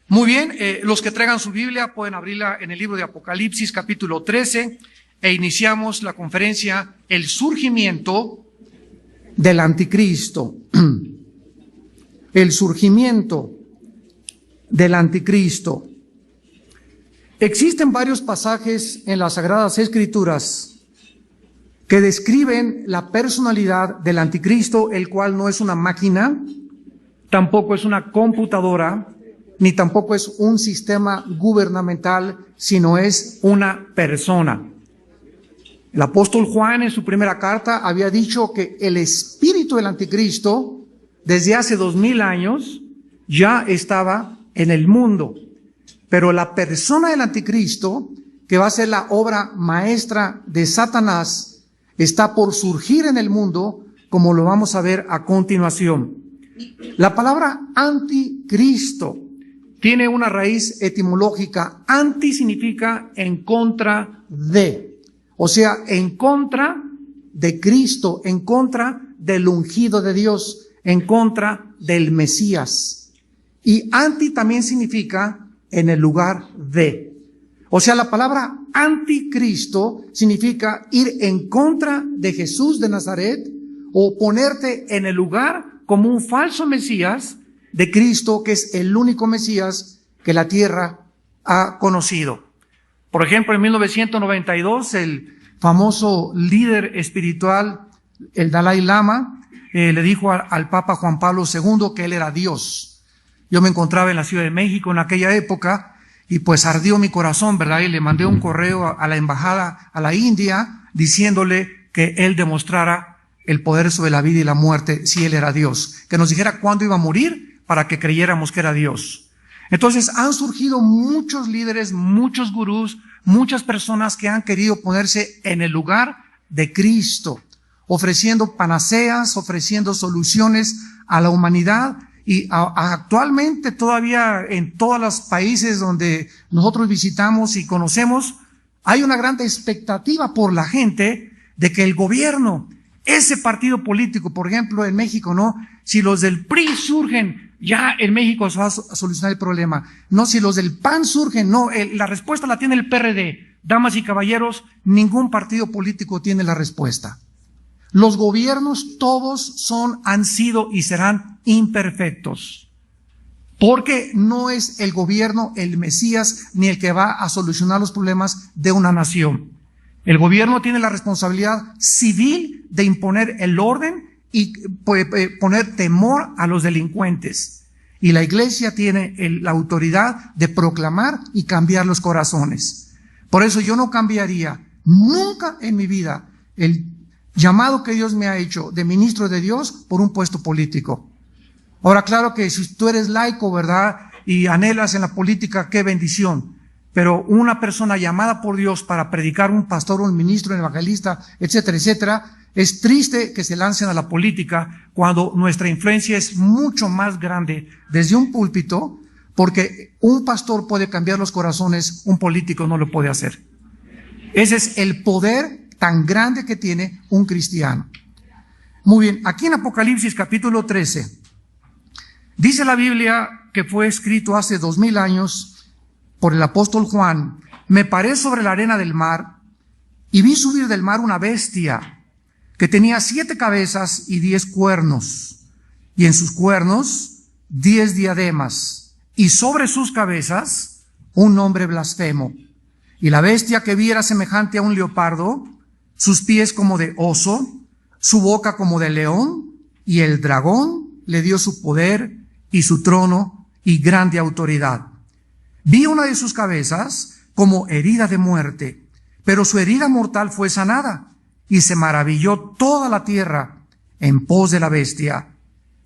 Muy bien, los que traigan su Biblia pueden abrirla en el libro de Apocalipsis, capítulo 13, e iniciamos la conferencia El surgimiento del anticristo. El surgimiento del anticristo. Existen varios pasajes en las Sagradas Escrituras que describen la personalidad del anticristo, el cual no es una máquina, tampoco es una computadora, ni tampoco es un sistema gubernamental, sino es una persona. El apóstol Juan en su primera carta había dicho que el espíritu del anticristo desde hace 2000 años ya estaba en el mundo, pero la persona del anticristo, que va a ser la obra maestra de Satanás, está por surgir en el mundo, como lo vamos a ver a continuación. La palabra anticristo tiene una raíz etimológica. Anti significa en contra de, o sea, en contra de Cristo, en contra del ungido de Dios, en contra del Mesías. Y anti también significa en el lugar de. O sea, la palabra anticristo significa ir en contra de Jesús de Nazaret o ponerte en el lugar como un falso Mesías de Cristo, que es el único Mesías que la tierra ha conocido. Por ejemplo, en 1992, el famoso líder espiritual, el Dalai Lama, le dijo al Papa Juan Pablo II que él era Dios. Yo me encontraba en la Ciudad de México en aquella época y pues ardió mi corazón, ¿verdad? Y le mandé un correo a la embajada a la India diciéndole que él demostrara el poder sobre la vida y la muerte si él era Dios, que nos dijera cuándo iba a morir para que creyéramos que era Dios. Entonces han surgido muchos líderes, muchos gurús, muchas personas que han querido ponerse en el lugar de Cristo, ofreciendo panaceas, ofreciendo soluciones a la humanidad. Y actualmente todavía en todos los países donde nosotros visitamos y conocemos, hay una gran expectativa por la gente de que el gobierno, ese partido político, por ejemplo en México, ¿no? Si los del PRI surgen, ya en México se va a solucionar el problema. No, si los del PAN surgen, no, la respuesta la tiene el PRD. Damas y caballeros, ningún partido político tiene la respuesta. Los gobiernos todos han sido y serán imperfectos. Porque no es el gobierno el Mesías ni el que va a solucionar los problemas de una nación. El gobierno tiene la responsabilidad civil de imponer el orden y poner temor a los delincuentes. Y la iglesia tiene la autoridad de proclamar y cambiar los corazones. Por eso yo no cambiaría nunca en mi vida el llamado que Dios me ha hecho de ministro de Dios por un puesto político. Ahora, claro que si tú eres laico, ¿verdad? Y anhelas en la política, qué bendición. Pero una persona llamada por Dios para predicar, un pastor, un ministro, un evangelista, etcétera, etcétera, es triste que se lancen a la política cuando nuestra influencia es mucho más grande desde un púlpito, porque un pastor puede cambiar los corazones, un político no lo puede hacer. Ese es el poder tan grande que tiene un cristiano. Muy bien, aquí en Apocalipsis capítulo 13, dice la Biblia que fue escrito hace 2000 años por el apóstol Juan: me paré sobre la arena del mar y vi subir del mar una bestia que tenía 7 cabezas y 10 cuernos, y en sus cuernos 10 diademas, y sobre sus cabezas un nombre blasfemo. Y la bestia que vi era semejante a un leopardo, sus pies como de oso, su boca como de león, y el dragón le dio su poder y su trono y grande autoridad. Vi una de sus cabezas como herida de muerte, pero su herida mortal fue sanada, y se maravilló toda la tierra en pos de la bestia.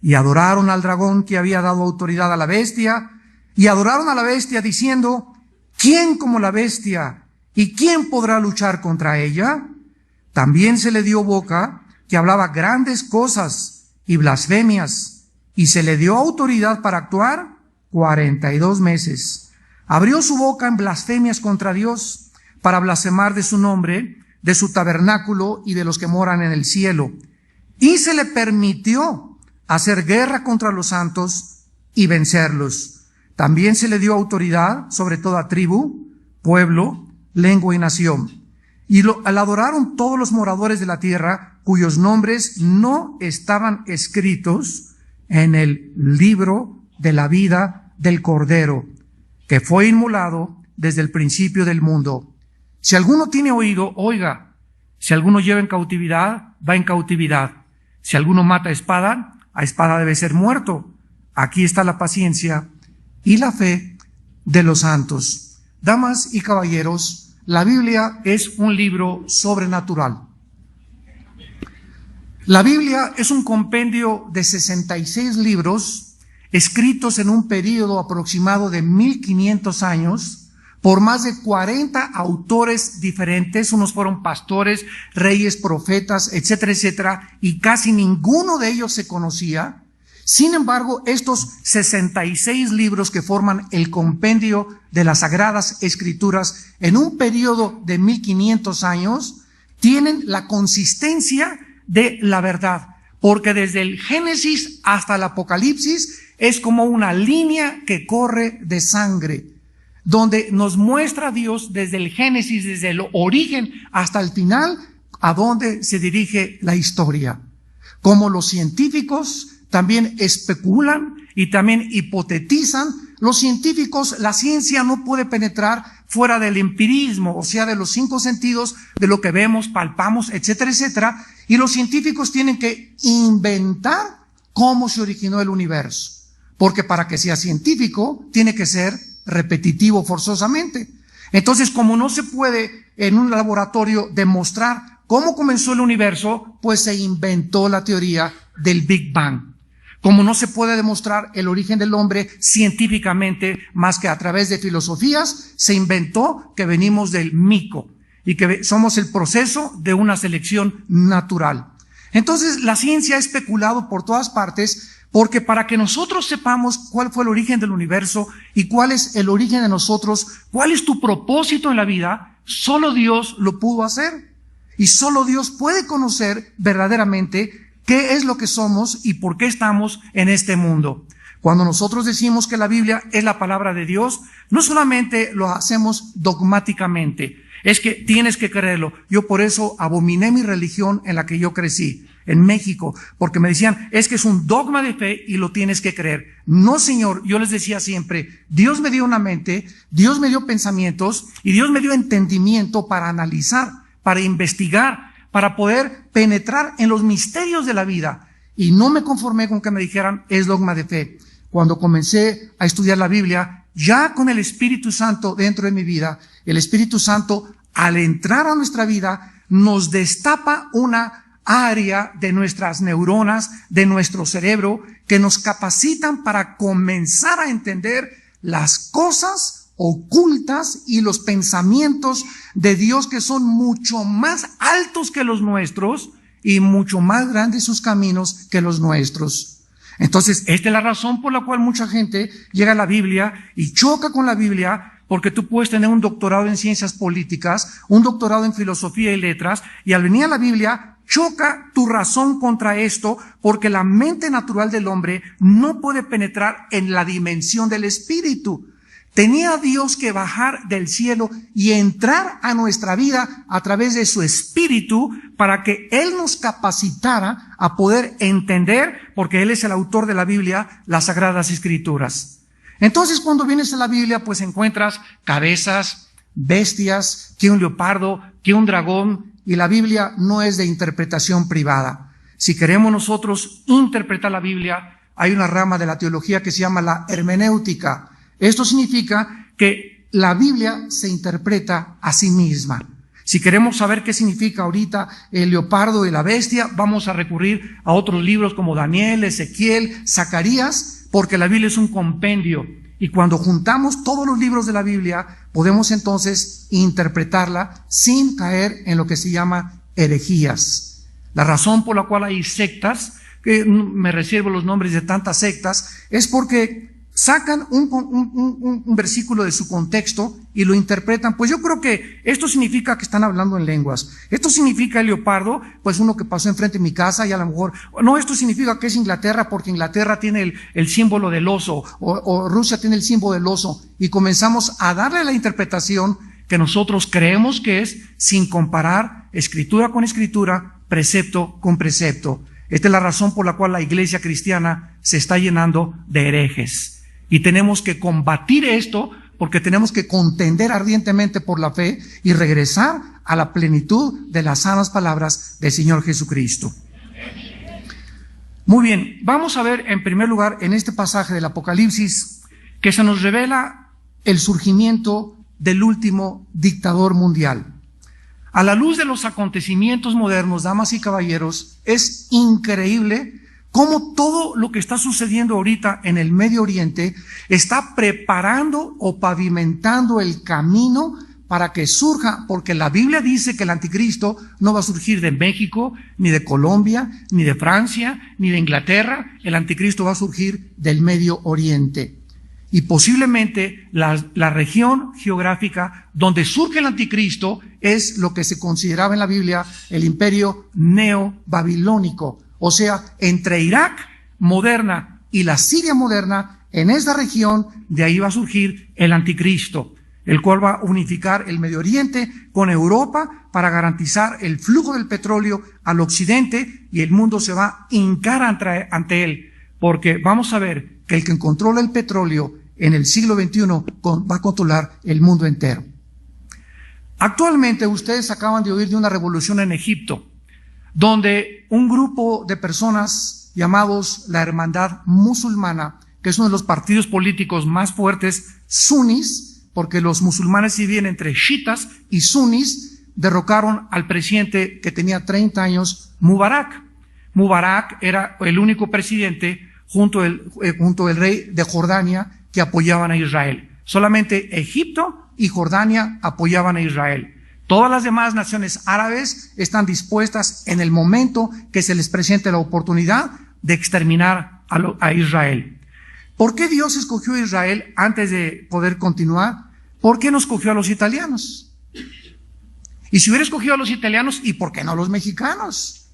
Y adoraron al dragón que había dado autoridad a la bestia, y adoraron a la bestia diciendo: ¿quién como la bestia? ¿Y quién podrá luchar contra ella? También se le dio boca que hablaba grandes cosas y blasfemias, y se le dio autoridad para actuar 42 meses. Abrió su boca en blasfemias contra Dios, para blasfemar de su nombre, de su tabernáculo y de los que moran en el cielo. Y se le permitió hacer guerra contra los santos y vencerlos. También se le dio autoridad sobre toda tribu, pueblo, lengua y nación. Y la adoraron todos los moradores de la tierra, cuyos nombres no estaban escritos en el libro de la vida del Cordero, que fue inmolado desde el principio del mundo. Si alguno tiene oído, oiga. Si alguno lleva en cautividad, va en cautividad. Si alguno mata a espada debe ser muerto. Aquí está la paciencia y la fe de los santos. Damas y caballeros, la Biblia es un libro sobrenatural. La Biblia es un compendio de 66 libros escritos en un período aproximado de 1500 años por más de 40 autores diferentes. Unos fueron pastores, reyes, profetas, etcétera, etcétera, y casi ninguno de ellos se conocía. Sin embargo, estos 66 libros que forman el compendio de las Sagradas Escrituras en un periodo de 1500 años tienen la consistencia de la verdad, porque desde el Génesis hasta el Apocalipsis es como una línea que corre de sangre, donde nos muestra a Dios desde el Génesis, desde el origen hasta el final, a dónde se dirige la historia. Como los científicos también especulan y también hipotetizan, los científicos, la ciencia no puede penetrar fuera del empirismo, o sea, de los 5 sentidos, de lo que vemos, palpamos, etcétera, etcétera, y los científicos tienen que inventar cómo se originó el universo, porque para que sea científico tiene que ser repetitivo forzosamente. Entonces, como no se puede en un laboratorio demostrar cómo comenzó el universo, pues se inventó la teoría del Big Bang. Como no se puede demostrar el origen del hombre científicamente más que a través de filosofías, se inventó que venimos del mico y que somos el proceso de una selección natural. Entonces, la ciencia ha especulado por todas partes, porque para que nosotros sepamos cuál fue el origen del universo y cuál es el origen de nosotros, cuál es tu propósito en la vida, solo Dios lo pudo hacer. Y solo Dios puede conocer verdaderamente qué es lo que somos y por qué estamos en este mundo. Cuando nosotros decimos que la Biblia es la palabra de Dios, no solamente lo hacemos dogmáticamente, es que tienes que creerlo. Yo por eso abominé mi religión en la que yo crecí, en México, porque me decían, es que es un dogma de fe y lo tienes que creer. No, señor, yo les decía siempre, Dios me dio una mente, Dios me dio pensamientos y Dios me dio entendimiento para analizar, para investigar, para poder penetrar en los misterios de la vida. Y no me conformé con que me dijeran, es dogma de fe. Cuando comencé a estudiar la Biblia, ya con el Espíritu Santo dentro de mi vida, el Espíritu Santo, al entrar a nuestra vida, nos destapa una área de nuestras neuronas, de nuestro cerebro, que nos capacitan para comenzar a entender las cosas ocultas y los pensamientos de Dios, que son mucho más altos que los nuestros y mucho más grandes sus caminos que los nuestros. Entonces, esta es la razón por la cual mucha gente llega a la Biblia y choca con la Biblia, porque tú puedes tener un doctorado en ciencias políticas, un doctorado en filosofía y letras, y al venir a la Biblia choca tu razón contra esto, porque la mente natural del hombre no puede penetrar en la dimensión del espíritu. Tenía Dios que bajar del cielo y entrar a nuestra vida a través de su espíritu para que Él nos capacitara a poder entender, porque Él es el autor de la Biblia, las Sagradas Escrituras. Entonces, cuando vienes a la Biblia, pues encuentras cabezas, bestias, que un leopardo, que un dragón, y la Biblia no es de interpretación privada. Si queremos nosotros interpretar la Biblia, hay una rama de la teología que se llama la hermenéutica. Esto significa que la Biblia se interpreta a sí misma. Si queremos saber qué significa ahorita el leopardo y la bestia, vamos a recurrir a otros libros como Daniel, Ezequiel, Zacarías, porque la Biblia es un compendio. Y cuando juntamos todos los libros de la Biblia, podemos entonces interpretarla sin caer en lo que se llama herejías. La razón por la cual hay sectas, que me reservo los nombres de tantas sectas, es porque sacan un versículo de su contexto y lo interpretan. Pues yo creo que esto significa que están hablando en lenguas. Esto significa el leopardo, pues uno que pasó enfrente de mi casa y a lo mejor, no, esto significa que es Inglaterra porque Inglaterra tiene el símbolo del oso o Rusia tiene el símbolo del oso, y comenzamos a darle la interpretación que nosotros creemos que es, sin comparar escritura con escritura, precepto con precepto. Esta es la razón por la cual la iglesia cristiana se está llenando de herejes. Y tenemos que combatir esto porque tenemos que contender ardientemente por la fe y regresar a la plenitud de las sanas palabras del Señor Jesucristo. Muy bien, vamos a ver en primer lugar en este pasaje del Apocalipsis que se nos revela el surgimiento del último dictador mundial. A la luz de los acontecimientos modernos, damas y caballeros, es increíble cómo todo lo que está sucediendo ahorita en el Medio Oriente está preparando o pavimentando el camino para que surja, porque la Biblia dice que el anticristo no va a surgir de México, ni de Colombia, ni de Francia, ni de Inglaterra. El anticristo va a surgir del Medio Oriente. Y posiblemente la región geográfica donde surge el anticristo es lo que se consideraba en la Biblia el imperio neobabilónico. O sea, entre Irak moderna y la Siria moderna, en esa región, de ahí va a surgir el anticristo, el cual va a unificar el Medio Oriente con Europa para garantizar el flujo del petróleo al occidente, y el mundo se va a hincar ante él, porque vamos a ver que el que controla el petróleo en el siglo XXI va a controlar el mundo entero. Actualmente ustedes acaban de oír de una revolución en Egipto, donde un grupo de personas llamados la Hermandad Musulmana, que es uno de los partidos políticos más fuertes, sunis, porque los musulmanes se dividen entre chiitas y sunis, derrocaron al presidente que tenía 30 años, Mubarak. Mubarak era el único presidente junto al rey de Jordania que apoyaban a Israel. Solamente Egipto y Jordania apoyaban a Israel. Todas las demás naciones árabes están dispuestas en el momento que se les presente la oportunidad de exterminar a Israel. ¿Por qué Dios escogió a Israel antes de poder continuar? ¿Por qué no escogió a los italianos? Y si hubiera escogido a los italianos, ¿y por qué no los mexicanos?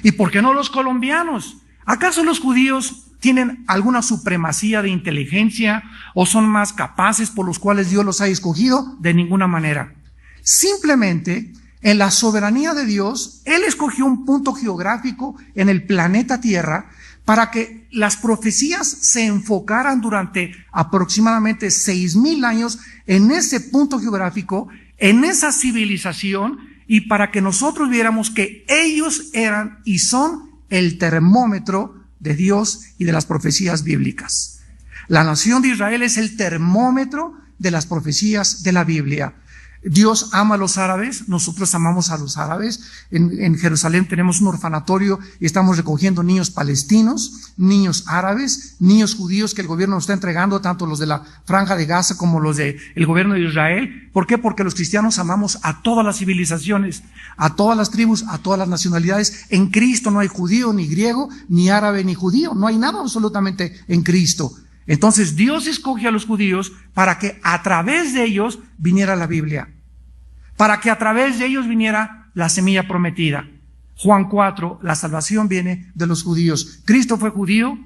¿Y por qué no los colombianos? ¿Acaso los judíos tienen alguna supremacía de inteligencia o son más capaces por los cuales Dios los ha escogido? De ninguna manera. Simplemente, en la soberanía de Dios, Él escogió un punto geográfico en el planeta Tierra para que las profecías se enfocaran durante aproximadamente 6,000 años en ese punto geográfico, en esa civilización, y para que nosotros viéramos que ellos eran y son el termómetro de Dios y de las profecías bíblicas. La nación de Israel es el termómetro de las profecías de la Biblia. Dios ama a los árabes, nosotros amamos a los árabes. En Jerusalén tenemos un orfanatorio y estamos recogiendo niños palestinos, niños árabes, niños judíos que el gobierno nos está entregando, tanto los de la Franja de Gaza como los del gobierno de Israel. ¿Por qué? Porque los cristianos amamos a todas las civilizaciones, a todas las tribus, a todas las nacionalidades. En Cristo no hay judío, ni griego, ni árabe, ni judío. No hay nada absolutamente en Cristo. Entonces Dios escoge a los judíos para que a través de ellos viniera la Biblia, para que a través de ellos viniera la semilla prometida. Juan 4, la salvación viene de los judíos. Cristo fue judío,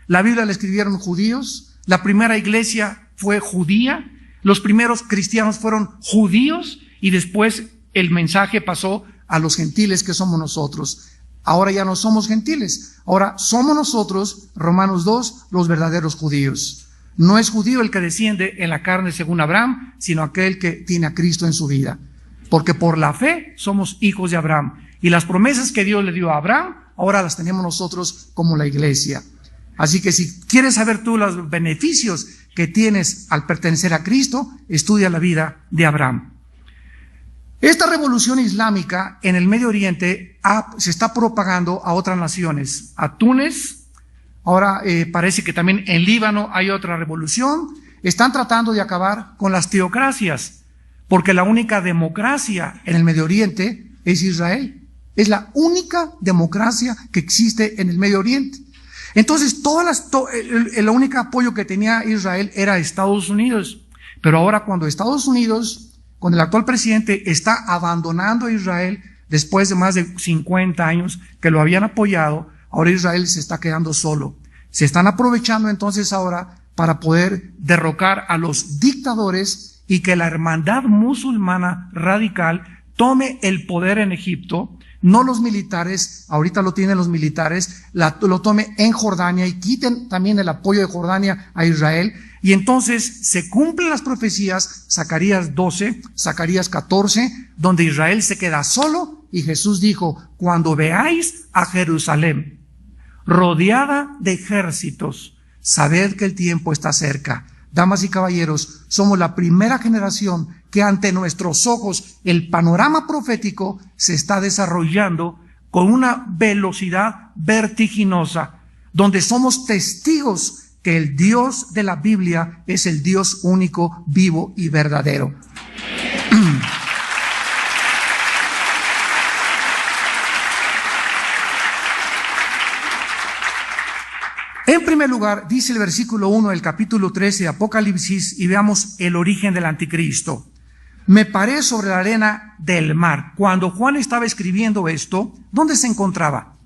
la Biblia la escribieron judíos, la primera iglesia fue judía, los primeros cristianos fueron judíos, y después el mensaje pasó a los gentiles que somos nosotros. Ahora ya no somos gentiles, ahora somos nosotros, Romanos 2, los verdaderos judíos. No es judío el que desciende en la carne según Abraham, sino aquel que tiene a Cristo en su vida. Porque por la fe somos hijos de Abraham. Y las promesas que Dios le dio a Abraham, ahora las tenemos nosotros como la iglesia. Así que si quieres saber tú los beneficios que tienes al pertenecer a Cristo, estudia la vida de Abraham. Esta revolución islámica en el Medio Oriente se está propagando a otras naciones, a Túnez, ahora parece que también en Líbano hay otra revolución. Están tratando de acabar con las teocracias, porque la única democracia en el Medio Oriente es Israel. Es la única democracia que existe en el Medio Oriente. Entonces, el único apoyo que tenía Israel era Estados Unidos. Pero ahora cuando Estados Unidos, con el actual presidente, está abandonando a Israel después de más de 50 años que lo habían apoyado, ahora Israel se está quedando solo. Se están aprovechando entonces ahora para poder derrocar a los dictadores y que la hermandad musulmana radical tome el poder en Egipto, no los militares, ahorita lo tienen los militares, lo tome en Jordania y quiten también el apoyo de Jordania a Israel. Y entonces se cumplen las profecías, Zacarías 12, Zacarías 14, donde Israel se queda solo y Jesús dijo, cuando veáis a Jerusalén rodeada de ejércitos, sabed que el tiempo está cerca. Damas y caballeros, somos la primera generación que ante nuestros ojos el panorama profético se está desarrollando con una velocidad vertiginosa, donde somos testigos que el Dios de la Biblia es el Dios único, vivo y verdadero. En primer lugar, dice el versículo 1 del capítulo 13 de Apocalipsis, y veamos el origen del anticristo. Me paré sobre la arena del mar. Cuando Juan estaba escribiendo esto, ¿dónde se encontraba?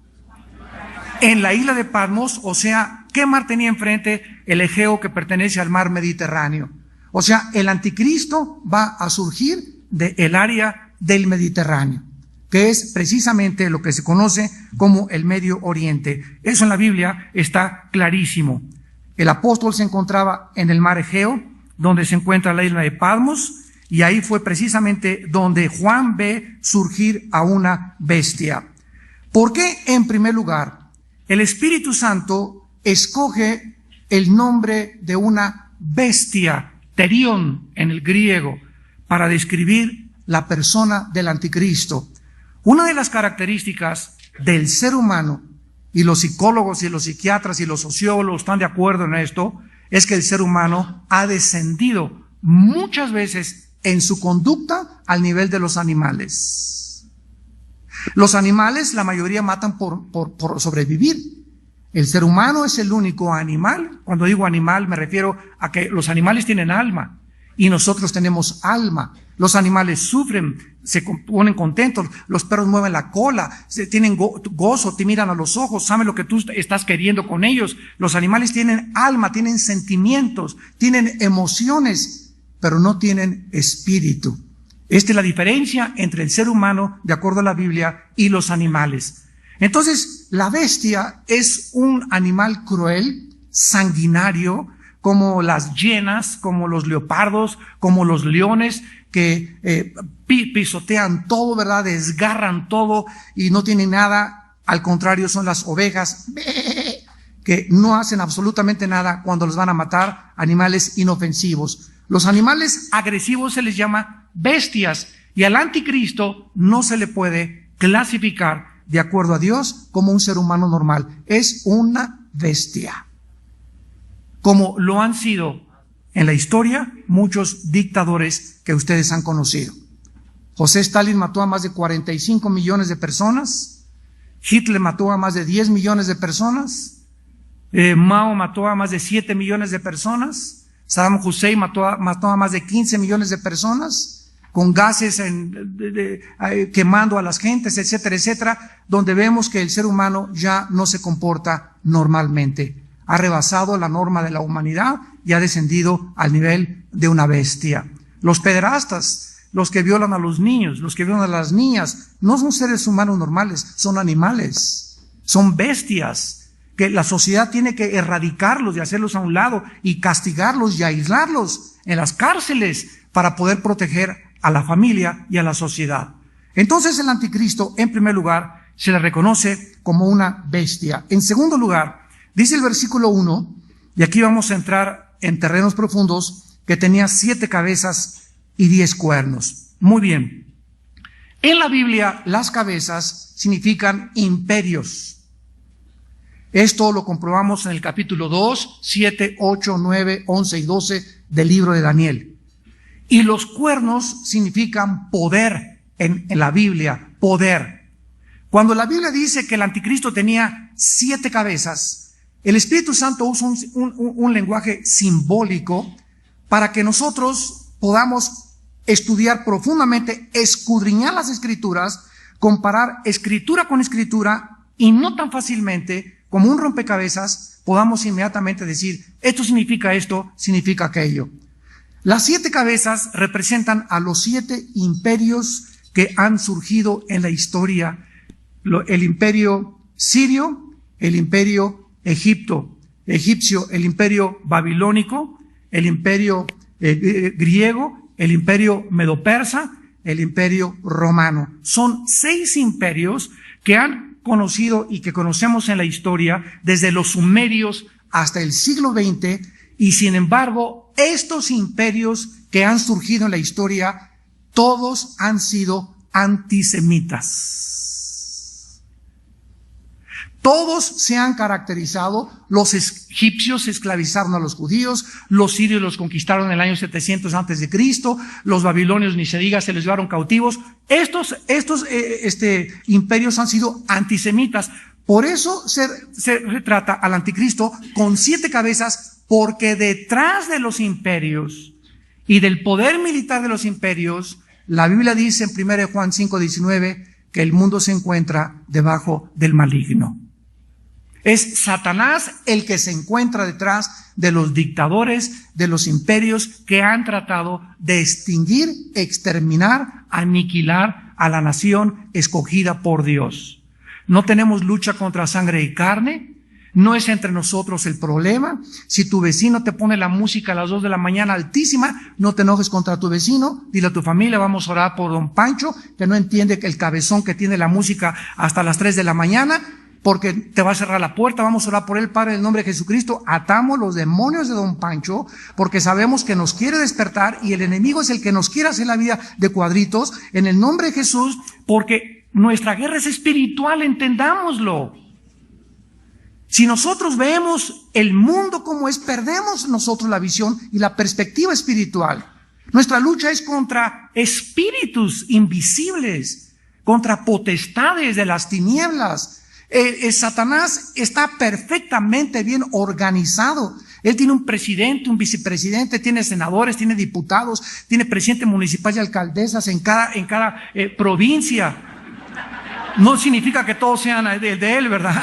En la isla de Patmos, o sea, ¿qué mar tenía enfrente? El Egeo, que pertenece al mar Mediterráneo. O sea, el anticristo va a surgir del área del Mediterráneo, que es precisamente lo que se conoce como el Medio Oriente. Eso en la Biblia está clarísimo. El apóstol se encontraba en el mar Egeo, donde se encuentra la isla de Patmos, y ahí fue precisamente donde Juan ve surgir a una bestia. ¿Por qué, en primer lugar, el Espíritu Santo escoge el nombre de una bestia, terión en el griego, para describir la persona del anticristo? Una de las características del ser humano, y los psicólogos y los psiquiatras y los sociólogos están de acuerdo en esto, es que el ser humano ha descendido muchas veces en su conducta al nivel de los animales. Los animales, la mayoría matan por sobrevivir. El ser humano es el único animal. Cuando digo animal me refiero a que los animales tienen alma y nosotros tenemos alma. Los animales sufren, se ponen contentos, los perros mueven la cola, tienen gozo, te miran a los ojos, saben lo que tú estás queriendo con ellos. Los animales tienen alma, tienen sentimientos, tienen emociones, pero no tienen espíritu. Esta es la diferencia entre el ser humano, de acuerdo a la Biblia, y los animales. Entonces, la bestia es un animal cruel, sanguinario, como las hienas, como los leopardos, como los leones, que pisotean todo, ¿verdad? Desgarran todo y no tienen nada. Al contrario, son las ovejas que no hacen absolutamente nada cuando los van a matar, animales inofensivos. Los animales agresivos se les llama bestias, y al anticristo no se le puede clasificar de acuerdo a Dios como un ser humano normal. Es una bestia, como lo han sido en la historia muchos dictadores que ustedes han conocido. José Stalin mató a más de 45 millones de personas, Hitler mató a más de 10 millones de personas, Mao mató a más de 7 millones de personas, Saddam Hussein mató a más de 15 millones de personas, con gases quemando a las gentes, etcétera, etcétera, donde vemos que el ser humano ya no se comporta normalmente. Ha rebasado la norma de la humanidad y ha descendido al nivel de una bestia. Los pederastas, los que violan a los niños, los que violan a las niñas, no son seres humanos normales, son animales, son bestias, que la sociedad tiene que erradicarlos y hacerlos a un lado y castigarlos y aislarlos en las cárceles para poder proteger a la familia y a la sociedad. Entonces el anticristo, en primer lugar, se le reconoce como una bestia. En segundo lugar, dice el versículo 1, y aquí vamos a entrar en terrenos profundos, que tenía 7 cabezas y 10 cuernos. Muy bien. En la Biblia, las cabezas significan imperios. Esto lo comprobamos en el capítulo 2, 7, 8, 9, 11 y 12 del libro de Daniel. Y los cuernos significan poder en la Biblia, poder. Cuando la Biblia dice que el anticristo tenía 7 cabezas, El Espíritu Santo usa un lenguaje simbólico para que nosotros podamos estudiar profundamente, escudriñar las Escrituras, comparar Escritura con Escritura y no tan fácilmente como un rompecabezas podamos inmediatamente decir, esto, significa aquello. Las 7 cabezas representan a los 7 imperios que han surgido en la historia. El imperio sirio, el imperio egipcio, el imperio babilónico, el imperio griego, el imperio medo-persa, el imperio romano. Son 6 imperios que han conocido y que conocemos en la historia desde los sumerios hasta el siglo XX, y sin embargo, estos imperios que han surgido en la historia, todos han sido antisemitas. Todos se han caracterizado. Los egipcios esclavizaron a los judíos, los sirios los conquistaron en el año 700 antes de Cristo, los babilonios, ni se diga, se les llevaron cautivos. Estos imperios han sido antisemitas. Por eso se retrata al anticristo con 7 cabezas, porque detrás de los imperios y del poder militar de los imperios, la Biblia dice en 1 Juan 5:19 que el mundo se encuentra debajo del maligno. Es Satanás el que se encuentra detrás de los dictadores, de los imperios que han tratado de extinguir, exterminar, aniquilar a la nación escogida por Dios. No tenemos lucha contra sangre y carne, no es entre nosotros el problema. Si tu vecino te pone la música a las 2 de la mañana altísima, no te enojes contra tu vecino, dile a tu familia, vamos a orar por don Pancho, que no entiende que el cabezón que tiene la música hasta las 3 de la mañana, porque te va a cerrar la puerta. Vamos a orar por él, Padre, en el nombre de Jesucristo. Atamos los demonios de don Pancho, porque sabemos que nos quiere despertar y el enemigo es el que nos quiere hacer la vida de cuadritos, en el nombre de Jesús, porque nuestra guerra es espiritual, entendámoslo. Si nosotros vemos el mundo como es, perdemos nosotros la visión y la perspectiva espiritual. Nuestra lucha es contra espíritus invisibles, contra potestades de las tinieblas. Satanás está perfectamente bien organizado. Él tiene un presidente, un vicepresidente, tiene senadores, tiene diputados, tiene presidente municipal y alcaldesas en cada provincia. No significa que todos sean de él, ¿verdad?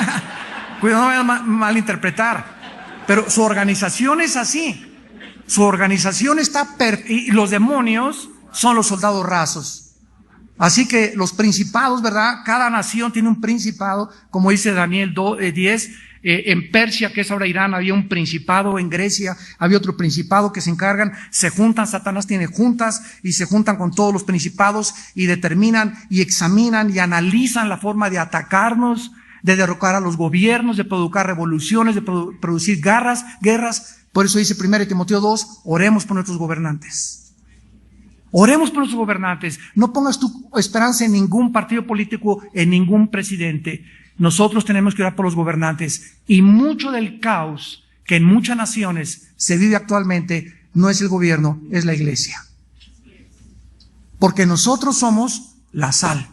Cuidado, no vayan a malinterpretar. Pero su organización es así. Su organización está y los demonios son los soldados rasos. Así que los principados, ¿verdad? Cada nación tiene un principado, como dice Daniel 10, en Persia, que es ahora Irán, había un principado, en Grecia había otro principado que se encargan, se juntan, Satanás tiene juntas y se juntan con todos los principados y determinan y examinan y analizan la forma de atacarnos, de derrocar a los gobiernos, de provocar revoluciones, de producir guerras. Por eso dice 1 Timoteo 2, oremos por nuestros gobernantes. Oremos por nuestros gobernantes. No pongas tu esperanza en ningún partido político, en ningún presidente. Nosotros tenemos que orar por los gobernantes. Y mucho del caos que en muchas naciones se vive actualmente no es el gobierno, es la iglesia. Porque nosotros somos la sal,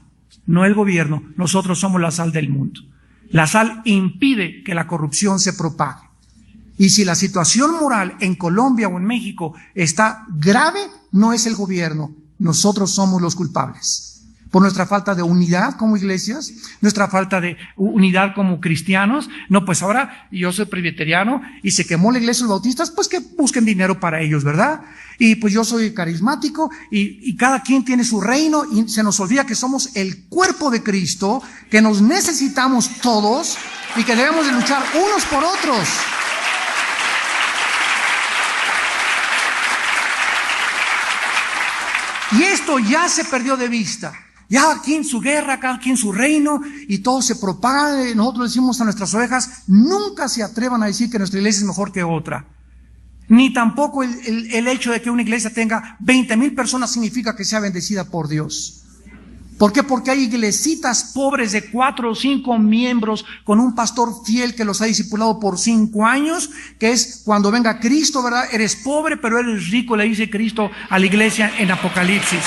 no el gobierno. Nosotros somos la sal del mundo. La sal impide que la corrupción se propague. Y si la situación moral en Colombia o en México está grave, no es el gobierno, nosotros somos los culpables. Por nuestra falta de unidad como iglesias, nuestra falta de unidad como cristianos. No, pues ahora yo soy presbiteriano y se quemó la iglesia de los bautistas, pues que busquen dinero para ellos, ¿verdad? Y pues yo soy carismático y cada quien tiene su reino y se nos olvida que somos el cuerpo de Cristo, que nos necesitamos todos y que debemos de luchar unos por otros. Y esto ya se perdió de vista. Ya aquí en su guerra, cada quien su reino, y todo se propaga. Nosotros decimos a nuestras ovejas, nunca se atrevan a decir que nuestra iglesia es mejor que otra. Ni tampoco el hecho de que una iglesia tenga 20,000 personas significa que sea bendecida por Dios. ¿Por qué? Porque hay iglesitas pobres de 4 o 5 miembros con un pastor fiel que los ha discipulado por 5 años, que es cuando venga Cristo, ¿verdad? Eres pobre, pero eres rico, le dice Cristo a la iglesia en Apocalipsis.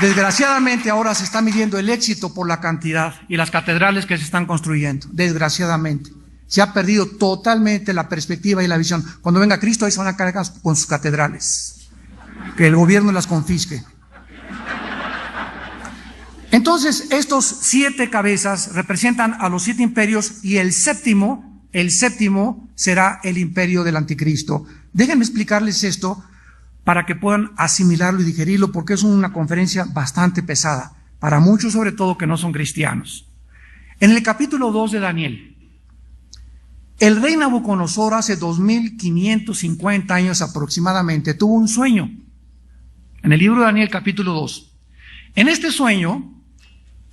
Desgraciadamente ahora se está midiendo el éxito por la cantidad y las catedrales que se están construyendo. Desgraciadamente. Se ha perdido totalmente la perspectiva y la visión. Cuando venga Cristo, ahí se van a cargar con sus catedrales. Que el gobierno las confisque. Entonces, estos 7 cabezas representan a los 7 imperios y el séptimo será el imperio del anticristo. Déjenme explicarles esto para que puedan asimilarlo y digerirlo, porque es una conferencia bastante pesada, para muchos sobre todo que no son cristianos. En el capítulo 2 de Daniel, el rey Nabucodonosor hace 2550 años aproximadamente tuvo un sueño. En el libro de Daniel capítulo 2. En este sueño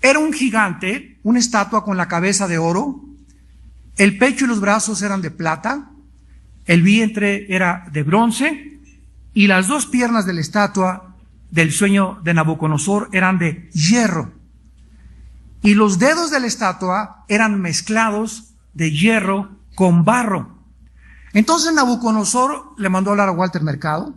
era un gigante, una estatua con la cabeza de oro, el pecho y los brazos eran de plata, el vientre era de bronce y las 2 piernas de la estatua del sueño de Nabucodonosor eran de hierro. Y los dedos de la estatua eran mezclados de hierro con barro. Entonces Nabucodonosor le mandó a hablar a Walter Mercado,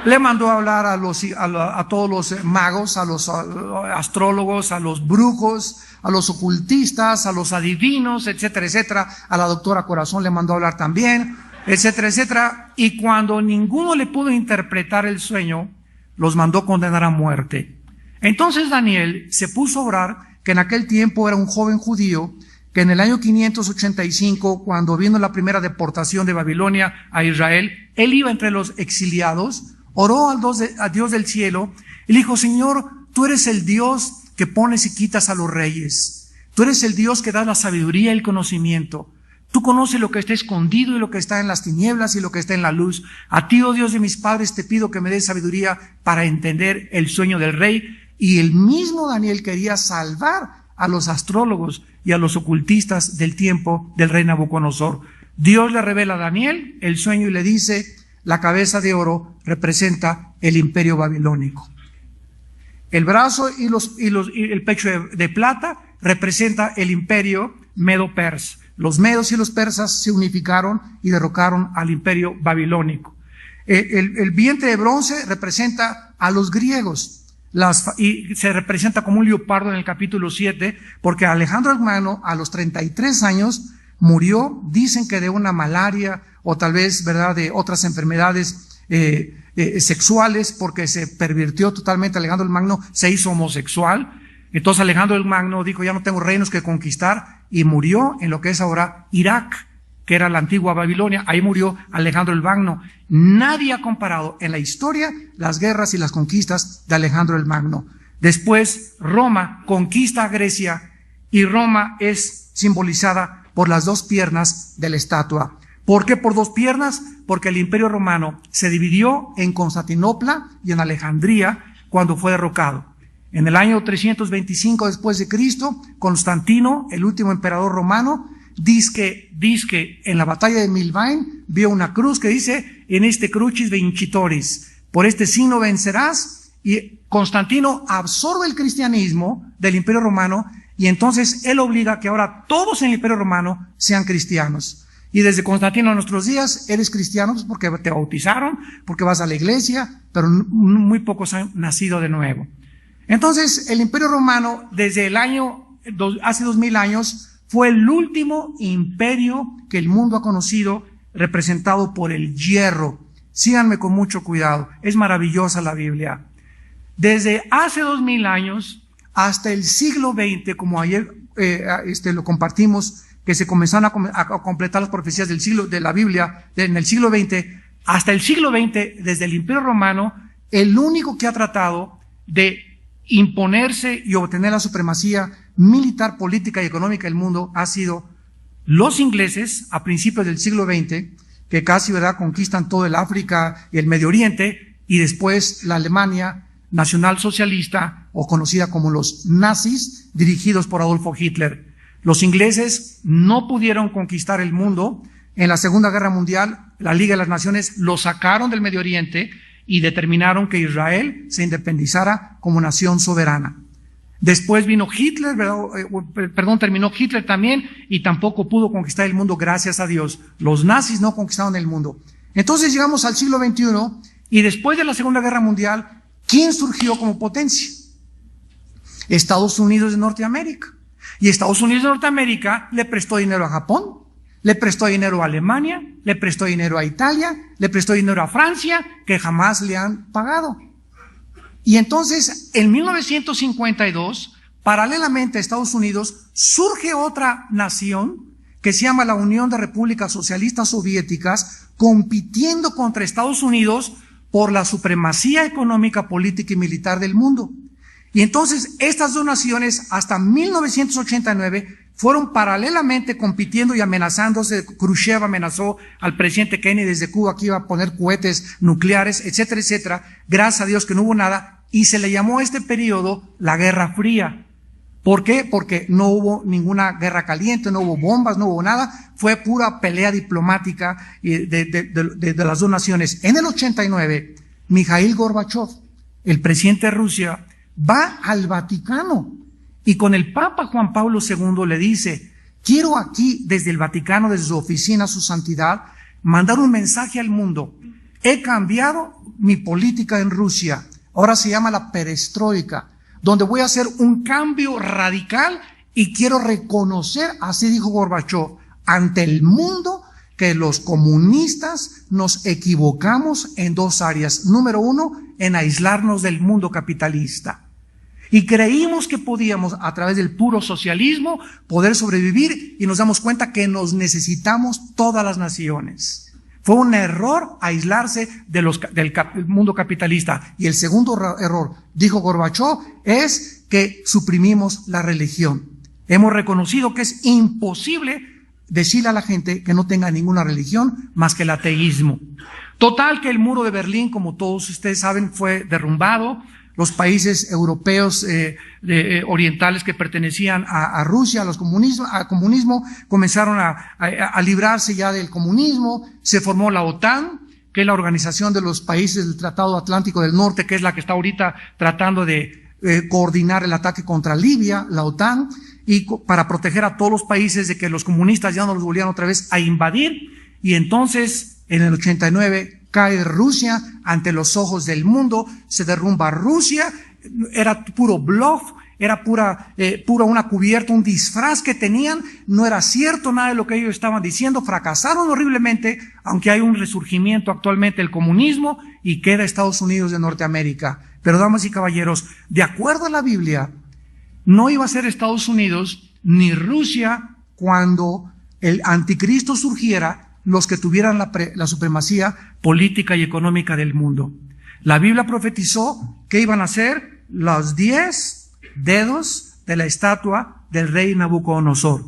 le mandó a hablar a todos los magos, a los astrólogos, a los brujos, a los ocultistas, a los adivinos, etcétera, etcétera. A la doctora Corazón le mandó a hablar también, etcétera, etcétera. Y cuando ninguno le pudo interpretar el sueño, los mandó condenar a muerte. Entonces Daniel se puso a orar, que en aquel tiempo era un joven judío, que en el año 585, cuando vino la primera deportación de Babilonia a Israel, él iba entre los exiliados, oró a Dios del cielo y le dijo: Señor, tú eres el Dios que pones y quitas a los reyes. Tú eres el Dios que da la sabiduría y el conocimiento. Tú conoces lo que está escondido y lo que está en las tinieblas y lo que está en la luz. A ti, oh Dios de mis padres, te pido que me des sabiduría para entender el sueño del rey. Y el mismo Daniel quería salvar a los astrólogos y a los ocultistas del tiempo del rey Nabucodonosor. Dios le revela a Daniel el sueño y le dice: la cabeza de oro representa el imperio babilónico. El brazo y el pecho de plata representa el imperio medo-persa. Los medos y los persas se unificaron y derrocaron al imperio babilónico. El vientre de bronce representa a los griegos. Y se representa como un leopardo en el capítulo 7, porque Alejandro el Magno a los 33 años murió, dicen que de una malaria o tal vez, ¿verdad?, de otras enfermedades sexuales, porque se pervirtió totalmente. Alejandro el Magno se hizo homosexual. Entonces Alejandro el Magno dijo: ya no tengo reinos que conquistar, y murió en lo que es ahora Irak, que era la antigua Babilonia. Ahí murió Alejandro el Magno. Nadie ha comparado en la historia las guerras y las conquistas de Alejandro el Magno. Después Roma conquista a Grecia, y Roma es simbolizada por las 2 piernas de la estatua. ¿Por qué por 2 piernas? Porque el imperio romano se dividió en Constantinopla y en Alejandría cuando fue derrocado. En el año 325 después de Cristo, Constantino, el último emperador romano, dice que en la batalla de Milvain vio una cruz que dice: en este crucis vincitoris, por este signo vencerás. Y Constantino absorbe el cristianismo del imperio romano, y entonces él obliga que ahora todos en el imperio romano sean cristianos. Y desde Constantino a nuestros días eres cristiano pues porque te bautizaron, porque vas a la iglesia, pero muy pocos han nacido de nuevo. Entonces el imperio romano desde hace 2000 años fue el último imperio que el mundo ha conocido, representado por el hierro. Síganme con mucho cuidado, es maravillosa la Biblia. Desde hace 2000 años hasta el siglo XX, como ayer lo compartimos, que se comenzaron a completar las profecías de la Biblia en el siglo XX, hasta el siglo XX, desde el Imperio Romano, el único que ha tratado de imponerse y obtener la supremacía militar, política y económica del mundo ha sido los ingleses a principios del siglo XX, que casi, ¿verdad?, conquistan todo el África y el Medio Oriente, y después la Alemania nacionalsocialista, o conocida como los nazis, dirigidos por Adolfo Hitler. Los ingleses no pudieron conquistar el mundo. En la Segunda Guerra Mundial, la Liga de las Naciones lo sacaron del Medio Oriente y determinaron que Israel se independizara como nación soberana. Después vino Hitler, terminó Hitler también, y tampoco pudo conquistar el mundo, gracias a Dios. Los nazis no conquistaron el mundo. Entonces llegamos al siglo XXI, y después de la Segunda Guerra Mundial, ¿quién surgió como potencia? Estados Unidos de Norteamérica. Y Estados Unidos de Norteamérica le prestó dinero a Japón, le prestó dinero a Alemania, le prestó dinero a Italia, le prestó dinero a Francia, que jamás le han pagado. Y entonces, en 1952, paralelamente a Estados Unidos, surge otra nación que se llama la Unión de Repúblicas Socialistas Soviéticas, compitiendo contra Estados Unidos por la supremacía económica, política y militar del mundo. Y entonces, estas dos naciones, hasta 1989, fueron paralelamente compitiendo y amenazándose. Khrushchev amenazó al presidente Kennedy desde Cuba que iba a poner cohetes nucleares, etcétera, etcétera. Gracias a Dios que no hubo nada, y se le llamó a este periodo la Guerra Fría. ¿Por qué? Porque no hubo ninguna guerra caliente, no hubo bombas, no hubo nada, fue pura pelea diplomática de las dos naciones. En el 89, Mikhail Gorbachev, el presidente de Rusia, va al Vaticano y con el Papa Juan Pablo II le dice: quiero aquí, desde el Vaticano, desde su oficina, su santidad, mandar un mensaje al mundo. He cambiado mi política en Rusia, ahora se llama la perestroika, donde voy a hacer un cambio radical y quiero reconocer, así dijo Gorbachev, ante el mundo, que los comunistas nos equivocamos en dos áreas. Número uno, en aislarnos del mundo capitalista. Y creímos que podíamos, a través del puro socialismo, poder sobrevivir, y nos damos cuenta que nos necesitamos todas las naciones. Fue un error aislarse del mundo capitalista. Y el segundo error, dijo Gorbachev, es que suprimimos la religión. Hemos reconocido que es imposible decirle a la gente que no tenga ninguna religión más que el ateísmo. Total, que el muro de Berlín, como todos ustedes saben, fue derrumbado. Los países europeos orientales que pertenecían a Rusia, al comunismo, comenzaron a librarse ya del comunismo. Se formó la OTAN, que es la organización de los países del Tratado Atlántico del Norte, que es la que está ahorita tratando de coordinar el ataque contra Libia, la OTAN, y para proteger a todos los países de que los comunistas ya no los volvieran otra vez a invadir. Y entonces, en el 89, cae Rusia ante los ojos del mundo, se derrumba Rusia. Era puro bluff, era pura una cubierta, un disfraz que tenían, no era cierto nada de lo que ellos estaban diciendo, fracasaron horriblemente, aunque hay un resurgimiento actualmente del comunismo y queda Estados Unidos de Norteamérica. Pero damas y caballeros, de acuerdo a la Biblia, no iba a ser Estados Unidos ni Rusia cuando el anticristo surgiera los que tuvieran la supremacía política y económica del mundo. La Biblia profetizó que iban a ser los 10 dedos de la estatua del rey Nabucodonosor.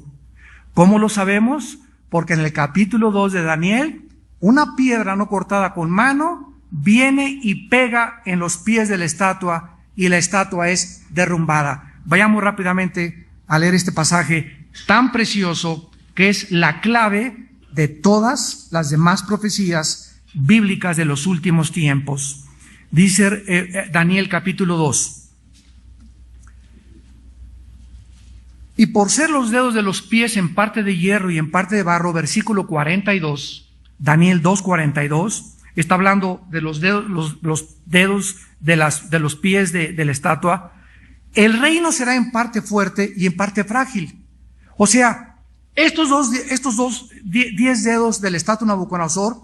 ¿Cómo lo sabemos? Porque en el capítulo 2 de Daniel, una piedra no cortada con mano viene y pega en los pies de la estatua, y la estatua es derrumbada. Vayamos rápidamente a leer este pasaje tan precioso, que es la clave de todas las demás profecías bíblicas de los últimos tiempos. Dice Daniel capítulo 2. Y por ser los dedos de los pies en parte de hierro y en parte de barro, versículo 42, Daniel 2:42, está hablando de los dedos de los pies de la estatua. El reino será en parte fuerte y en parte frágil. O sea, estos 10 dedos de la estatua Nabucodonosor,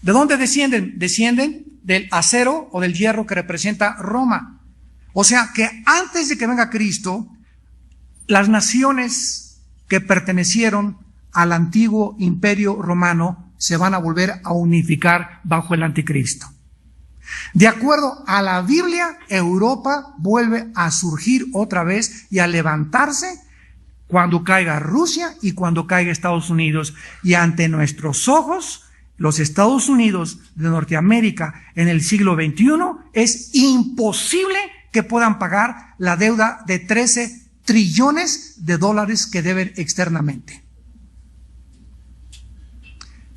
¿de dónde descienden? Descienden del acero o del hierro que representa Roma. O sea que antes de que venga Cristo, las naciones que pertenecieron al antiguo imperio romano se van a volver a unificar bajo el anticristo. De acuerdo a la Biblia, Europa vuelve a surgir otra vez y a levantarse cuando caiga Rusia y cuando caiga Estados Unidos. Y ante nuestros ojos, los Estados Unidos de Norteamérica en el siglo XXI, es imposible que puedan pagar la deuda de 13 trillones de dólares que deben externamente.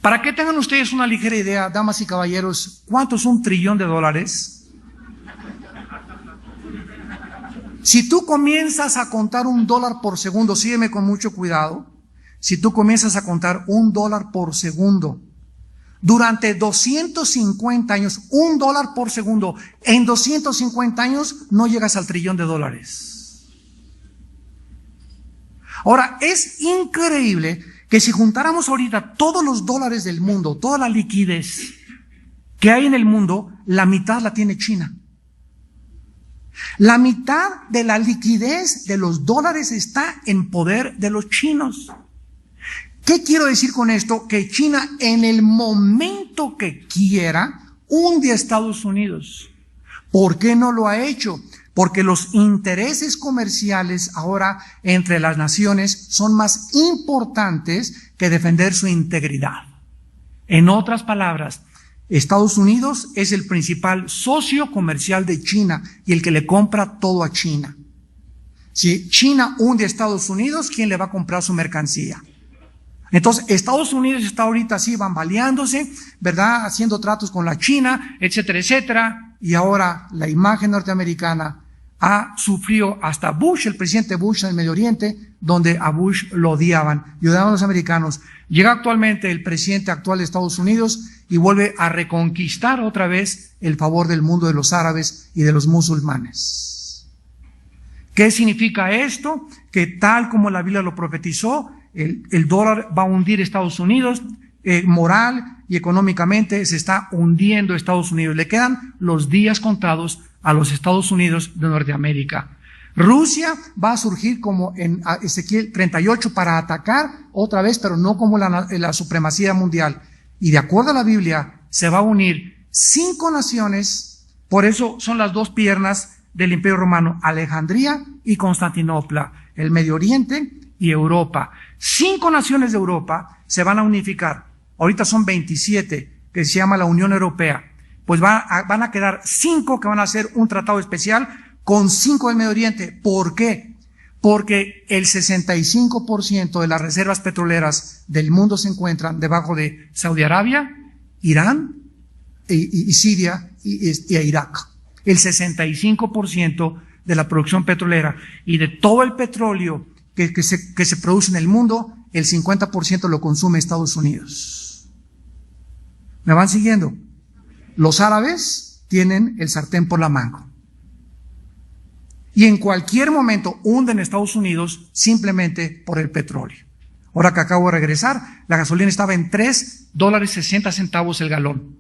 Para que tengan ustedes una ligera idea, damas y caballeros, ¿cuánto es $1 trillón? Si tú comienzas a contar $1 por segundo, sígueme con mucho cuidado, si tú comienzas a contar $1 por segundo, Durante 250 años, $1 por segundo, en 250 años no llegas al trillón de dólares. Ahora, es increíble que si juntáramos ahorita todos los dólares del mundo, toda la liquidez que hay en el mundo, la mitad la tiene China. La mitad de la liquidez de los dólares está en poder de los chinos. ¿Qué quiero decir con esto? Que China, en el momento que quiera, hunde a Estados Unidos. ¿Por qué no lo ha hecho? Porque los intereses comerciales ahora entre las naciones son más importantes que defender su integridad. En otras palabras, Estados Unidos es el principal socio comercial de China y el que le compra todo a China. Si China hunde a Estados Unidos, ¿quién le va a comprar su mercancía? Entonces, Estados Unidos está ahorita así bambaleándose, ¿verdad? Haciendo tratos con la China, etcétera, etcétera. Y ahora la imagen norteamericana ha sufrido hasta Bush, el presidente Bush en el Medio Oriente, donde a Bush lo odiaban y odiaban a los americanos. Llega actualmente el presidente actual de Estados Unidos y vuelve a reconquistar otra vez el favor del mundo de los árabes y de los musulmanes. ¿Qué significa esto? Que tal como la Biblia lo profetizó, el dólar va a hundir Estados Unidos, moral y económicamente se está hundiendo Estados Unidos. Le quedan los días contados a los Estados Unidos de Norteamérica. Rusia va a surgir como en Ezequiel 38 para atacar otra vez, pero no como la supremacía mundial. Y de acuerdo a la Biblia, se va a unir 5 naciones, por eso son las 2 piernas del Imperio Romano, Alejandría y Constantinopla, el Medio Oriente y Europa. 5 naciones de Europa se van a unificar. Ahorita son 27, que se llama la Unión Europea. Pues van a quedar 5 que van a hacer un tratado especial con 5 del Medio Oriente. ¿Por qué? Porque el 65% de las reservas petroleras del mundo se encuentran debajo de Saudi Arabia, Irán y Siria y Irak. El 65% de la producción petrolera y de todo el petróleo que se produce en el mundo, el 50% lo consume Estados Unidos. ¿Me van siguiendo? Los árabes tienen el sartén por la manga. Y en cualquier momento hunden Estados Unidos simplemente por el petróleo. Ahora que acabo de regresar, la gasolina estaba en $3.60 el galón.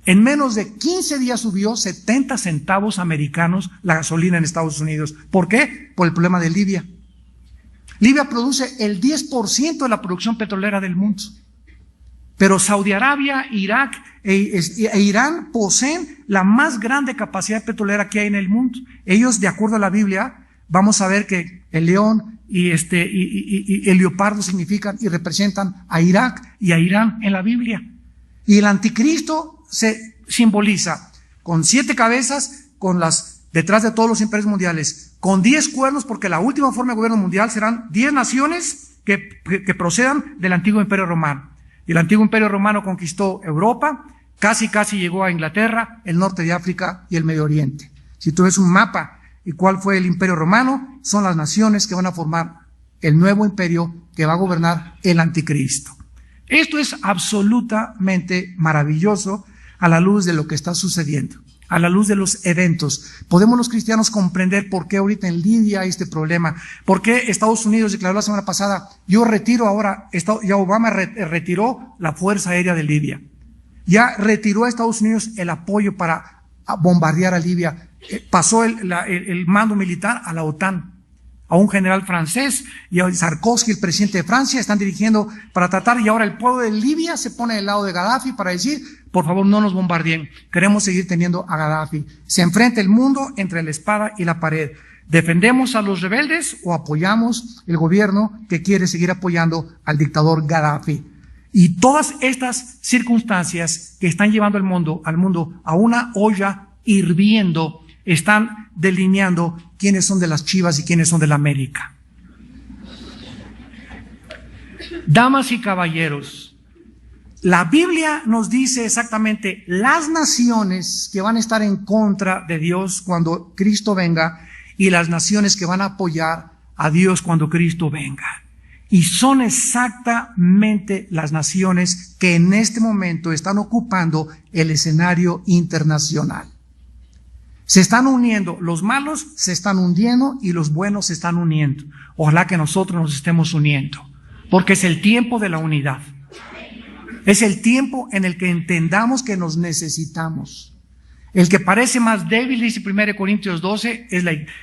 En menos de 15 días subió 70 centavos americanos la gasolina en Estados Unidos. ¿Por qué? Por el problema de Libia. Libia produce el 10% de la producción petrolera del mundo. Pero Saudi Arabia, Irak e Irán poseen la más grande capacidad petrolera que hay en el mundo. Ellos, de acuerdo a la Biblia, vamos a ver que el león y el leopardo significan y representan a Irak y a Irán en la Biblia. Y el anticristo se simboliza con 7 cabezas, detrás de todos los imperios mundiales, con 10 cuernos, porque la última forma de gobierno mundial serán 10 naciones que procedan del antiguo imperio romano. Y el antiguo imperio romano conquistó Europa, casi llegó a Inglaterra, el norte de África y el Medio Oriente. Si tú ves un mapa y cuál fue el imperio romano, son las naciones que van a formar el nuevo imperio que va a gobernar el anticristo. Esto es absolutamente maravilloso a la luz de lo que está sucediendo, a la luz de los eventos. Podemos los cristianos comprender por qué ahorita en Libia hay este problema, por qué Estados Unidos declaró la semana pasada, yo retiro ahora, ya Obama retiró la Fuerza Aérea de Libia, ya retiró a Estados Unidos el apoyo para bombardear a Libia, pasó el mando militar a la OTAN, a un general francés, y a Sarkozy, el presidente de Francia, están dirigiendo para tratar, y ahora el pueblo de Libia se pone del lado de Gaddafi para decir, por favor no nos bombardeen, queremos seguir teniendo a Gaddafi. Se enfrenta el mundo entre la espada y la pared. ¿Defendemos a los rebeldes o apoyamos el gobierno que quiere seguir apoyando al dictador Gaddafi? Y todas estas circunstancias que están llevando al mundo a una olla hirviendo, están delineando quiénes son de las Chivas y quiénes son de la América. Damas y caballeros, la Biblia nos dice exactamente las naciones que van a estar en contra de Dios cuando Cristo venga y las naciones que van a apoyar a Dios cuando Cristo venga. Y son exactamente las naciones que en este momento están ocupando el escenario internacional. Se están uniendo, los malos se están hundiendo y los buenos se están uniendo. Ojalá que nosotros nos estemos uniendo, porque es el tiempo de la unidad. Es el tiempo en el que entendamos que nos necesitamos. El que parece más débil, dice 1 Corintios 12,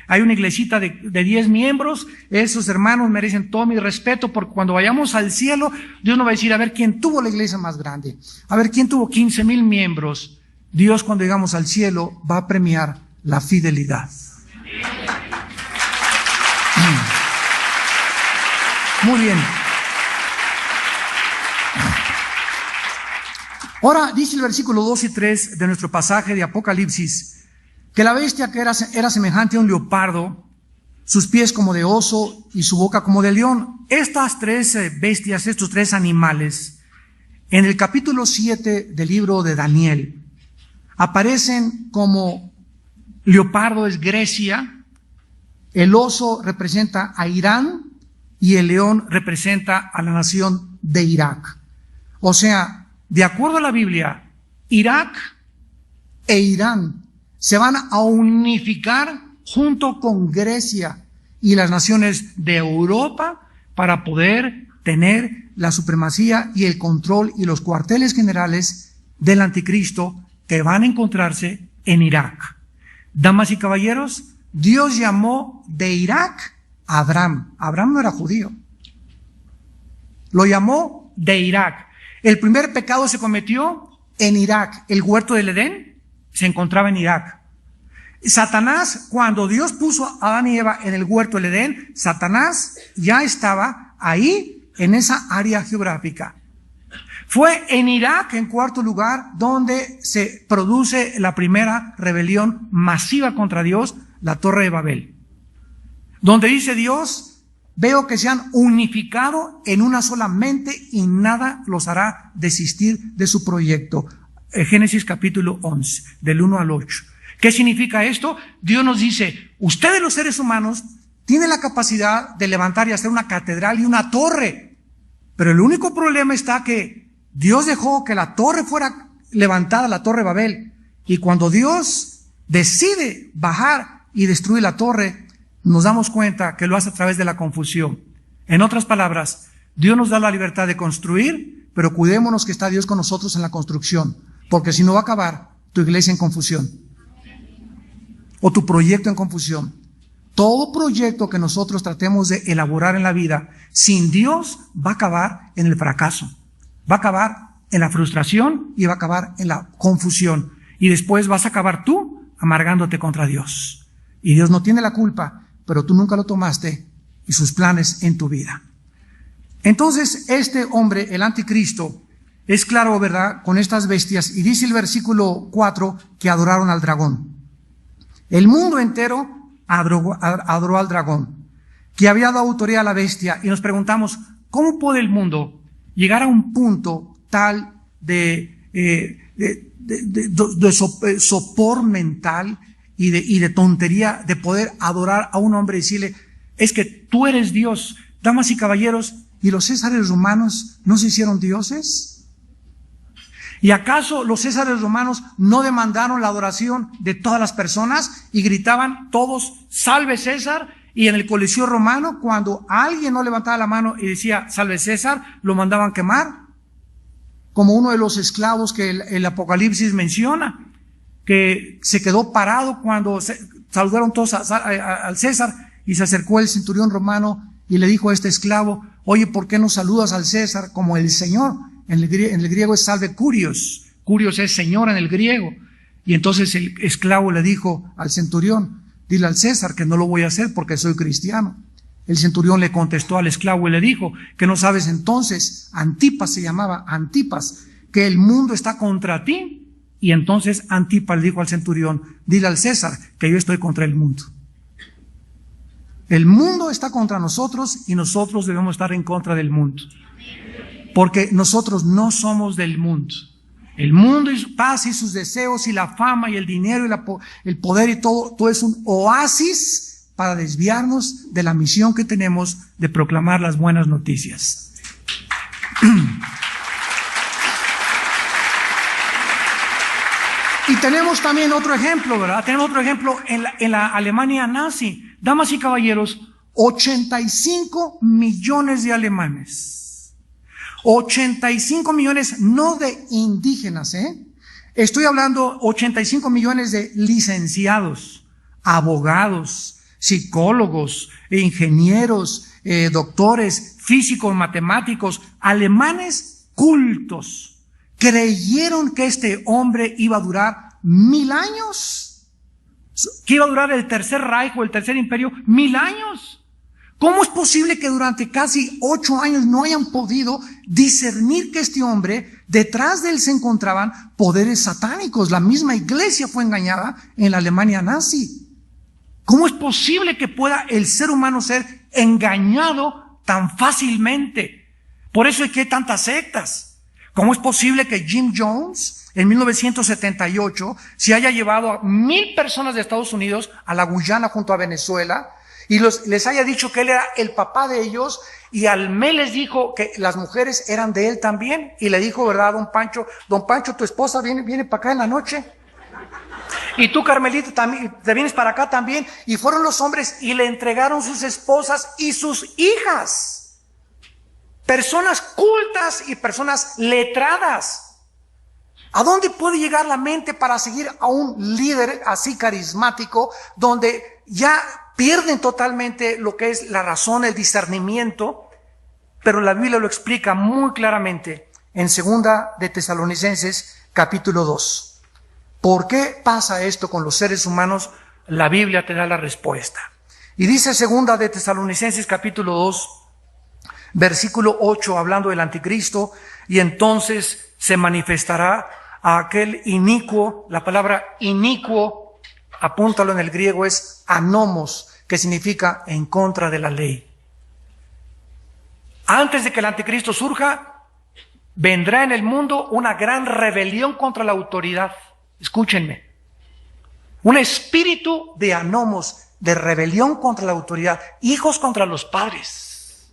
hay una iglesita de 10 miembros. Esos hermanos merecen todo mi respeto, porque cuando vayamos al cielo, Dios nos va a decir, a ver quién tuvo la iglesia más grande, a ver quién tuvo 15,000 miembros. Dios, cuando llegamos al cielo, va a premiar la fidelidad. Muy bien. Ahora dice el versículo 2 y 3 de nuestro pasaje de Apocalipsis, que la bestia que era semejante a un leopardo, sus pies como de oso y su boca como de león. Estas tres bestias, estos tres animales, en el capítulo 7 del libro de Daniel, aparecen como leopardo es Grecia, el oso representa a Irán y el león representa a la nación de Irak. O sea, de acuerdo a la Biblia, Irak e Irán se van a unificar junto con Grecia y las naciones de Europa para poder tener la supremacía y el control y los cuarteles generales del anticristo que van a encontrarse en Irak. Damas y caballeros, Dios llamó de Irak a Abraham. Abraham no era judío. Lo llamó de Irak. El primer pecado se cometió en Irak. El huerto del Edén se encontraba en Irak. Satanás, cuando Dios puso a Adán y Eva en el huerto del Edén, Satanás ya estaba ahí en esa área geográfica. Fue en Irak, en cuarto lugar, donde se produce la primera rebelión masiva contra Dios, la Torre de Babel. Donde dice Dios, veo que se han unificado en una sola mente y nada los hará desistir de su proyecto. Génesis capítulo 11, del 1 al 8. ¿Qué significa esto? Dios nos dice, ustedes los seres humanos tienen la capacidad de levantar y hacer una catedral y una torre. Pero el único problema está que Dios dejó que la torre fuera levantada, la Torre de Babel. Y cuando Dios decide bajar y destruir la torre, nos damos cuenta que lo hace a través de la confusión. En otras palabras, Dios nos da la libertad de construir, pero cuidémonos que está Dios con nosotros en la construcción, porque si no va a acabar tu iglesia en confusión, o tu proyecto en confusión. Todo proyecto que nosotros tratemos de elaborar en la vida, sin Dios, va a acabar en el fracaso, va a acabar en la frustración y va a acabar en la confusión. Y después vas a acabar tú amargándote contra Dios. Y Dios no tiene la culpa, pero tú nunca lo tomaste y sus planes en tu vida. Entonces, este hombre, el anticristo, es claro, ¿verdad?, con estas bestias, y dice el versículo 4 que adoraron al dragón. El mundo entero adoró al dragón, que había dado autoridad a la bestia, y nos preguntamos, ¿cómo puede el mundo llegar a un punto tal de sopor mental y de tontería de poder adorar a un hombre y decirle, es que tú eres Dios? Damas y caballeros, ¿y los césares romanos no se hicieron dioses? ¿Y acaso los césares romanos no demandaron la adoración de todas las personas y gritaban todos, salve César? Y en el Coliseo romano, cuando alguien no levantaba la mano y decía, salve César, lo mandaban quemar. Como uno de los esclavos que el Apocalipsis menciona, que se quedó parado cuando saludaron todos al César, y se acercó el centurión romano y le dijo a este esclavo, oye, ¿por qué no saludas al César como el Señor? En el griego es salve Kurios. Kurios es Señor en el griego. Y entonces el esclavo le dijo al centurión, dile al César que no lo voy a hacer porque soy cristiano. El centurión le contestó al esclavo y le dijo, que no sabes entonces, Antipas se llamaba, Antipas, que el mundo está contra ti. Y entonces Antipas le dijo al centurión, dile al César que yo estoy contra el mundo. El mundo está contra nosotros y nosotros debemos estar en contra del mundo. Porque nosotros no somos del mundo. El mundo y su paz y sus deseos y la fama y el dinero y el poder y todo es un oasis para desviarnos de la misión que tenemos de proclamar las buenas noticias. Y tenemos también otro ejemplo, ¿verdad? Tenemos otro ejemplo en la Alemania nazi. Damas y caballeros, 85 millones de alemanes. 85 millones, no de indígenas, Estoy hablando 85 millones de licenciados, abogados, psicólogos, ingenieros, doctores, físicos, matemáticos, alemanes cultos. Creyeron que este hombre iba a durar 1000 años, que iba a durar el tercer Reich o el tercer imperio 1000 años. ¿Cómo es posible que durante casi 8 años no hayan podido discernir que este hombre, detrás de él se encontraban poderes satánicos? La misma iglesia fue engañada en la Alemania nazi. ¿Cómo es posible que pueda el ser humano ser engañado tan fácilmente? Por eso es que hay tantas sectas. ¿Cómo es posible que Jim Jones, en 1978, se haya llevado a 1000 personas de Estados Unidos a la Guyana junto a Venezuela y les haya dicho que él era el papá de ellos, y al mes les dijo que las mujeres eran de él también, y le dijo, ¿verdad, don Pancho, tu esposa viene para acá en la noche? Y tú, Carmelita, también, te vienes para acá también. Y fueron los hombres y le entregaron sus esposas y sus hijas. Personas cultas y personas letradas. ¿A dónde puede llegar la mente para seguir a un líder así carismático, donde ya pierden totalmente lo que es la razón, el discernimiento? Pero la Biblia lo explica muy claramente en 2 de Tesalonicenses capítulo 2. ¿Por qué pasa esto con los seres humanos? La Biblia te da la respuesta. Y dice 2 de Tesalonicenses capítulo 2, versículo 8, hablando del anticristo: y entonces se manifestará a aquel inicuo. La palabra inicuo, apúntalo en el griego, es anomos, que significa en contra de la ley. Antes de que el anticristo surja, vendrá en el mundo una gran rebelión contra la autoridad. Escúchenme. Un espíritu de anomos, de rebelión contra la autoridad. Hijos contra los padres.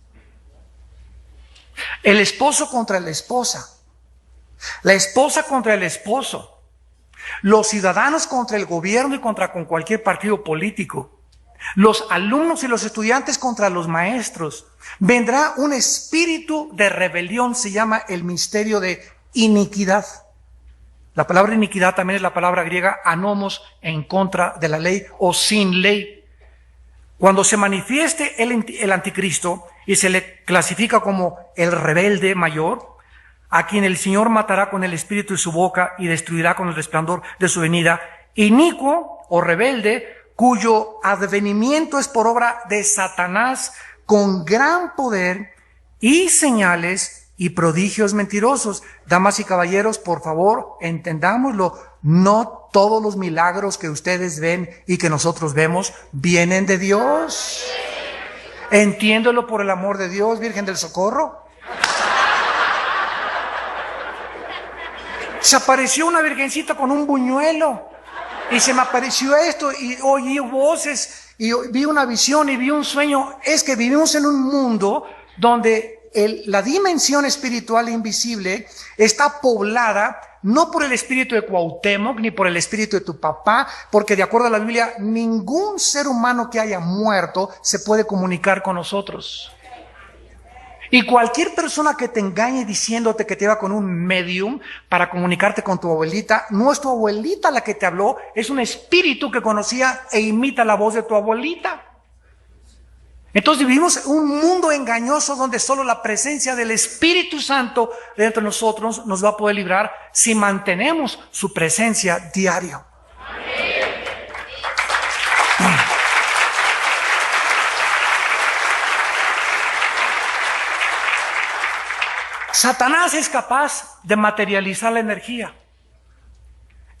El esposo contra la esposa. La esposa contra el esposo. Los ciudadanos contra el gobierno y con cualquier partido político. Los alumnos y los estudiantes contra los maestros. Vendrá un espíritu de rebelión, se llama el misterio de iniquidad. La palabra iniquidad también es la palabra griega anomos, en contra de la ley o sin ley. Cuando se manifieste el anticristo y se le clasifica como el rebelde mayor, a quien el Señor matará con el espíritu de su boca y destruirá con el resplandor de su venida, inicuo o rebelde, cuyo advenimiento es por obra de Satanás, con gran poder y señales y prodigios mentirosos. Damas y caballeros, por favor, entendámoslo. No todos los milagros que ustedes ven y que nosotros vemos vienen de Dios. Entiéndelo, por el amor de Dios, Virgen del Socorro. Se apareció una virgencita con un buñuelo y se me apareció esto y oí voces y vi una visión y vi un sueño. Es que vivimos en un mundo donde la dimensión espiritual invisible está poblada no por el espíritu de Cuauhtémoc ni por el espíritu de tu papá, porque de acuerdo a la Biblia ningún ser humano que haya muerto se puede comunicar con nosotros. Y cualquier persona que te engañe diciéndote que te va con un medium para comunicarte con tu abuelita, no es tu abuelita la que te habló, es un espíritu que conocía e imita la voz de tu abuelita. Entonces vivimos un mundo engañoso donde solo la presencia del Espíritu Santo dentro de nosotros nos va a poder librar si mantenemos su presencia diario. Satanás es capaz de materializar la energía.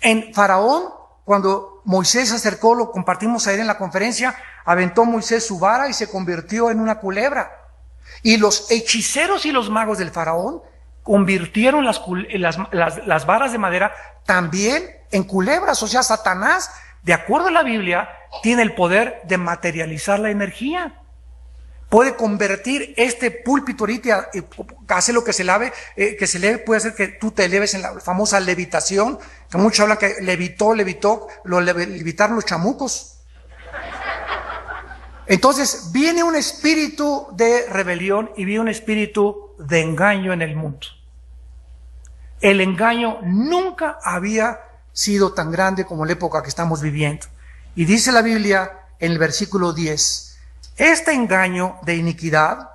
En Faraón, cuando Moisés se acercó, lo compartimos ayer en la conferencia, aventó Moisés su vara y se convirtió en una culebra. Y los hechiceros y los magos del Faraón convirtieron las varas de madera también en culebras. O sea, Satanás de acuerdo a la Biblia, tiene el poder de materializar la energía. Puede convertir este púlpito ahorita, hace lo que se eleve, puede hacer que tú te eleves en la famosa levitación, que muchos hablan que levitaron los chamucos. Entonces, viene un espíritu de rebelión y viene un espíritu de engaño en el mundo. El engaño nunca había sido tan grande como la época que estamos viviendo. Y dice la Biblia en el versículo 10, este engaño de iniquidad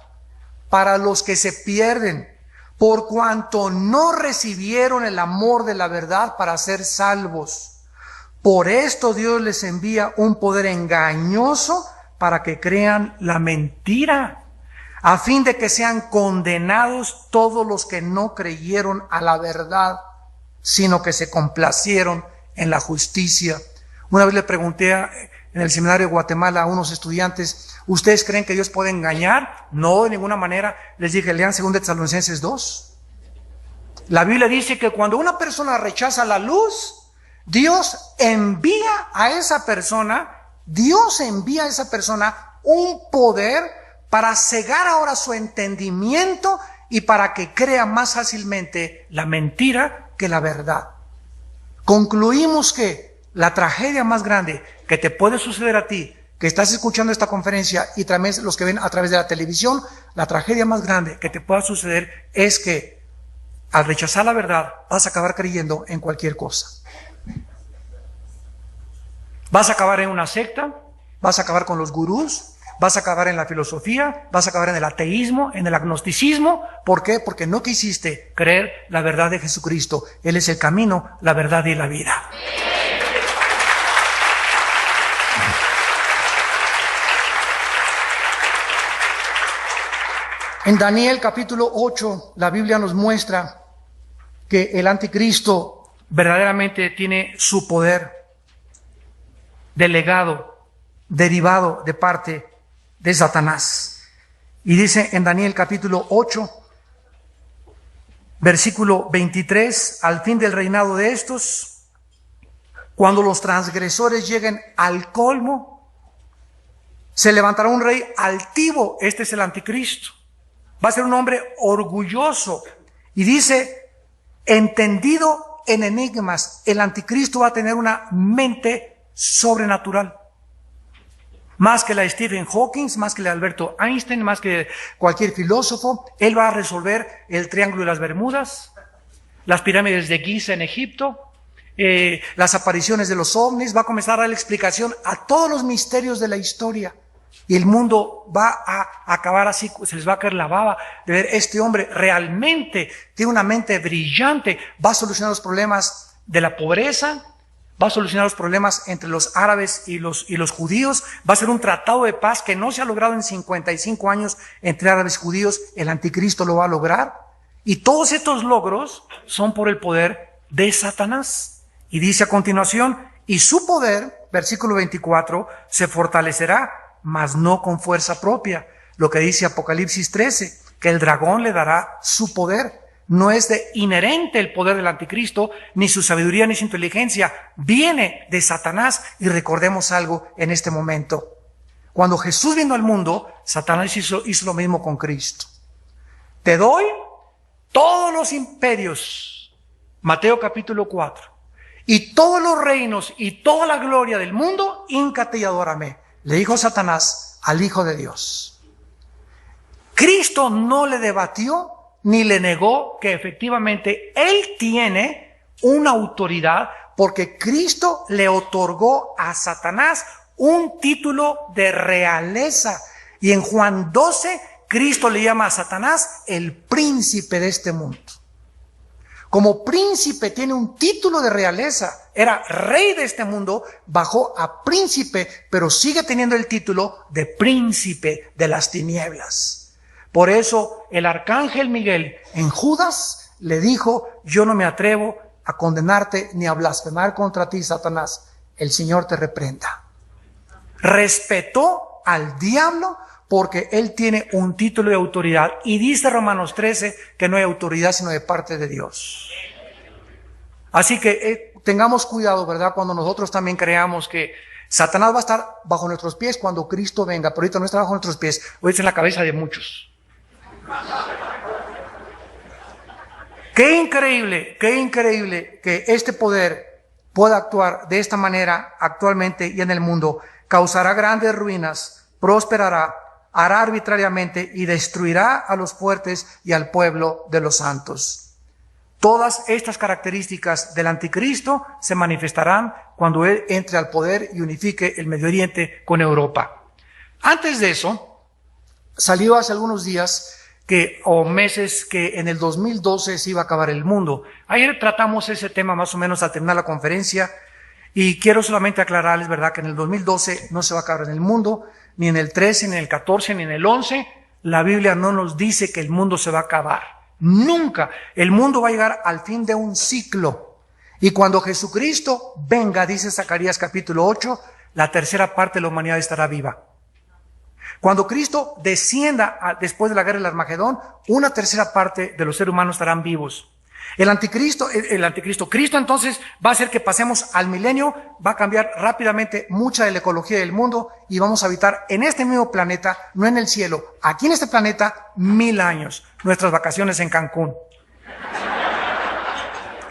para los que se pierden, por cuanto no recibieron el amor de la verdad para ser salvos. Por esto Dios les envía un poder engañoso para que crean la mentira, a fin de que sean condenados todos los que no creyeron a la verdad, sino que se complacieron en la justicia. Una vez le pregunté en el seminario de Guatemala a unos estudiantes, ¿ustedes creen que Dios puede engañar? No, de ninguna manera. Les dije, lean 2 Tesalonicenses 2. La Biblia dice que cuando una persona rechaza la luz, Dios envía a esa persona un poder para cegar ahora su entendimiento y para que crea más fácilmente la mentira que la verdad. Concluimos que la tragedia más grande que te puede suceder a ti, que estás escuchando esta conferencia y también los que ven a través de la televisión, la tragedia más grande que te pueda suceder es que al rechazar la verdad vas a acabar creyendo en cualquier cosa. Vas a acabar en una secta, vas a acabar con los gurús, vas a acabar en la filosofía, vas a acabar en el ateísmo, en el agnosticismo. ¿Por qué? Porque no quisiste creer la verdad de Jesucristo. Él es el camino, la verdad y la vida. En Daniel capítulo 8, la Biblia nos muestra que el anticristo verdaderamente tiene su poder delegado, derivado de parte de Satanás. Y dice en Daniel capítulo 8, versículo 23, al fin del reinado de estos, cuando los transgresores lleguen al colmo, se levantará un rey altivo, este es el anticristo. Va a ser un hombre orgulloso. Y dice, entendido en enigmas, el anticristo va a tener una mente sobrenatural. Más que la de Stephen Hawking, más que la de Alberto Einstein, más que cualquier filósofo. Él va a resolver el Triángulo de las Bermudas, las pirámides de Giza en Egipto, las apariciones de los ovnis. Va a comenzar a dar la explicación a todos los misterios de la historia. Y el mundo va a acabar así, se les va a caer la baba de ver este hombre realmente tiene una mente brillante, va a solucionar los problemas de la pobreza, va a solucionar los problemas entre los árabes y los judíos, va a ser un tratado de paz que no se ha logrado en 55 años entre árabes y judíos, el anticristo lo va a lograr. Y todos estos logros son por el poder de Satanás. Y dice a continuación, y su poder, versículo 24, se fortalecerá, mas no con fuerza propia. Lo que dice Apocalipsis 13, que el dragón le dará su poder. No es de inherente el poder del anticristo, ni su sabiduría ni su inteligencia. Viene de Satanás. Y recordemos algo en este momento. Cuando Jesús vino al mundo, Satanás hizo lo mismo con Cristo. Te doy todos los imperios, Mateo capítulo 4, y todos los reinos y toda la gloria del mundo, híncate y adórame. Le dijo Satanás al Hijo de Dios. Cristo no le debatió ni le negó que efectivamente Él tiene una autoridad, porque Cristo le otorgó a Satanás un título de realeza. Y en Juan 12, Cristo le llama a Satanás el príncipe de este mundo. Como príncipe tiene un título de realeza, era rey de este mundo, bajó a príncipe, pero sigue teniendo el título de príncipe de las tinieblas. Por eso el arcángel Miguel en Judas le dijo, yo no me atrevo a condenarte ni a blasfemar contra ti, Satanás, el Señor te reprenda. Respetó al diablo porque él tiene un título de autoridad. Y dice Romanos 13 que no hay autoridad sino de parte de Dios. Así que tengamos cuidado, ¿verdad? Cuando nosotros también creamos que Satanás va a estar bajo nuestros pies cuando Cristo venga, pero ahorita no está bajo nuestros pies, ahorita está en la cabeza de muchos. Qué increíble que este poder pueda actuar de esta manera actualmente y en el mundo. Causará grandes ruinas, prosperará, hará arbitrariamente y destruirá a los fuertes y al pueblo de los santos. Todas estas características del anticristo se manifestarán cuando él entre al poder y unifique el Medio Oriente con Europa. Antes de eso, salió hace algunos días o meses que en el 2012 se iba a acabar el mundo. Ayer tratamos ese tema más o menos al terminar la conferencia y quiero solamente aclararles, ¿verdad?, que en el 2012 no se va a acabar en el mundo, ni en el 13, ni en el 14, ni en el 11. La Biblia no nos dice que el mundo se va a acabar. Nunca. El mundo va a llegar al fin de un ciclo. Y cuando Jesucristo venga, dice Zacarías capítulo 8, la tercera parte de la humanidad estará viva. Cuando Cristo descienda después de la guerra del Armagedón, una tercera parte de los seres humanos estarán vivos. El anticristo, Cristo entonces va a hacer que pasemos al milenio, va a cambiar rápidamente mucha de la ecología del mundo y vamos a habitar en este mismo planeta, no en el cielo, aquí en este planeta 1000 años, nuestras vacaciones en Cancún.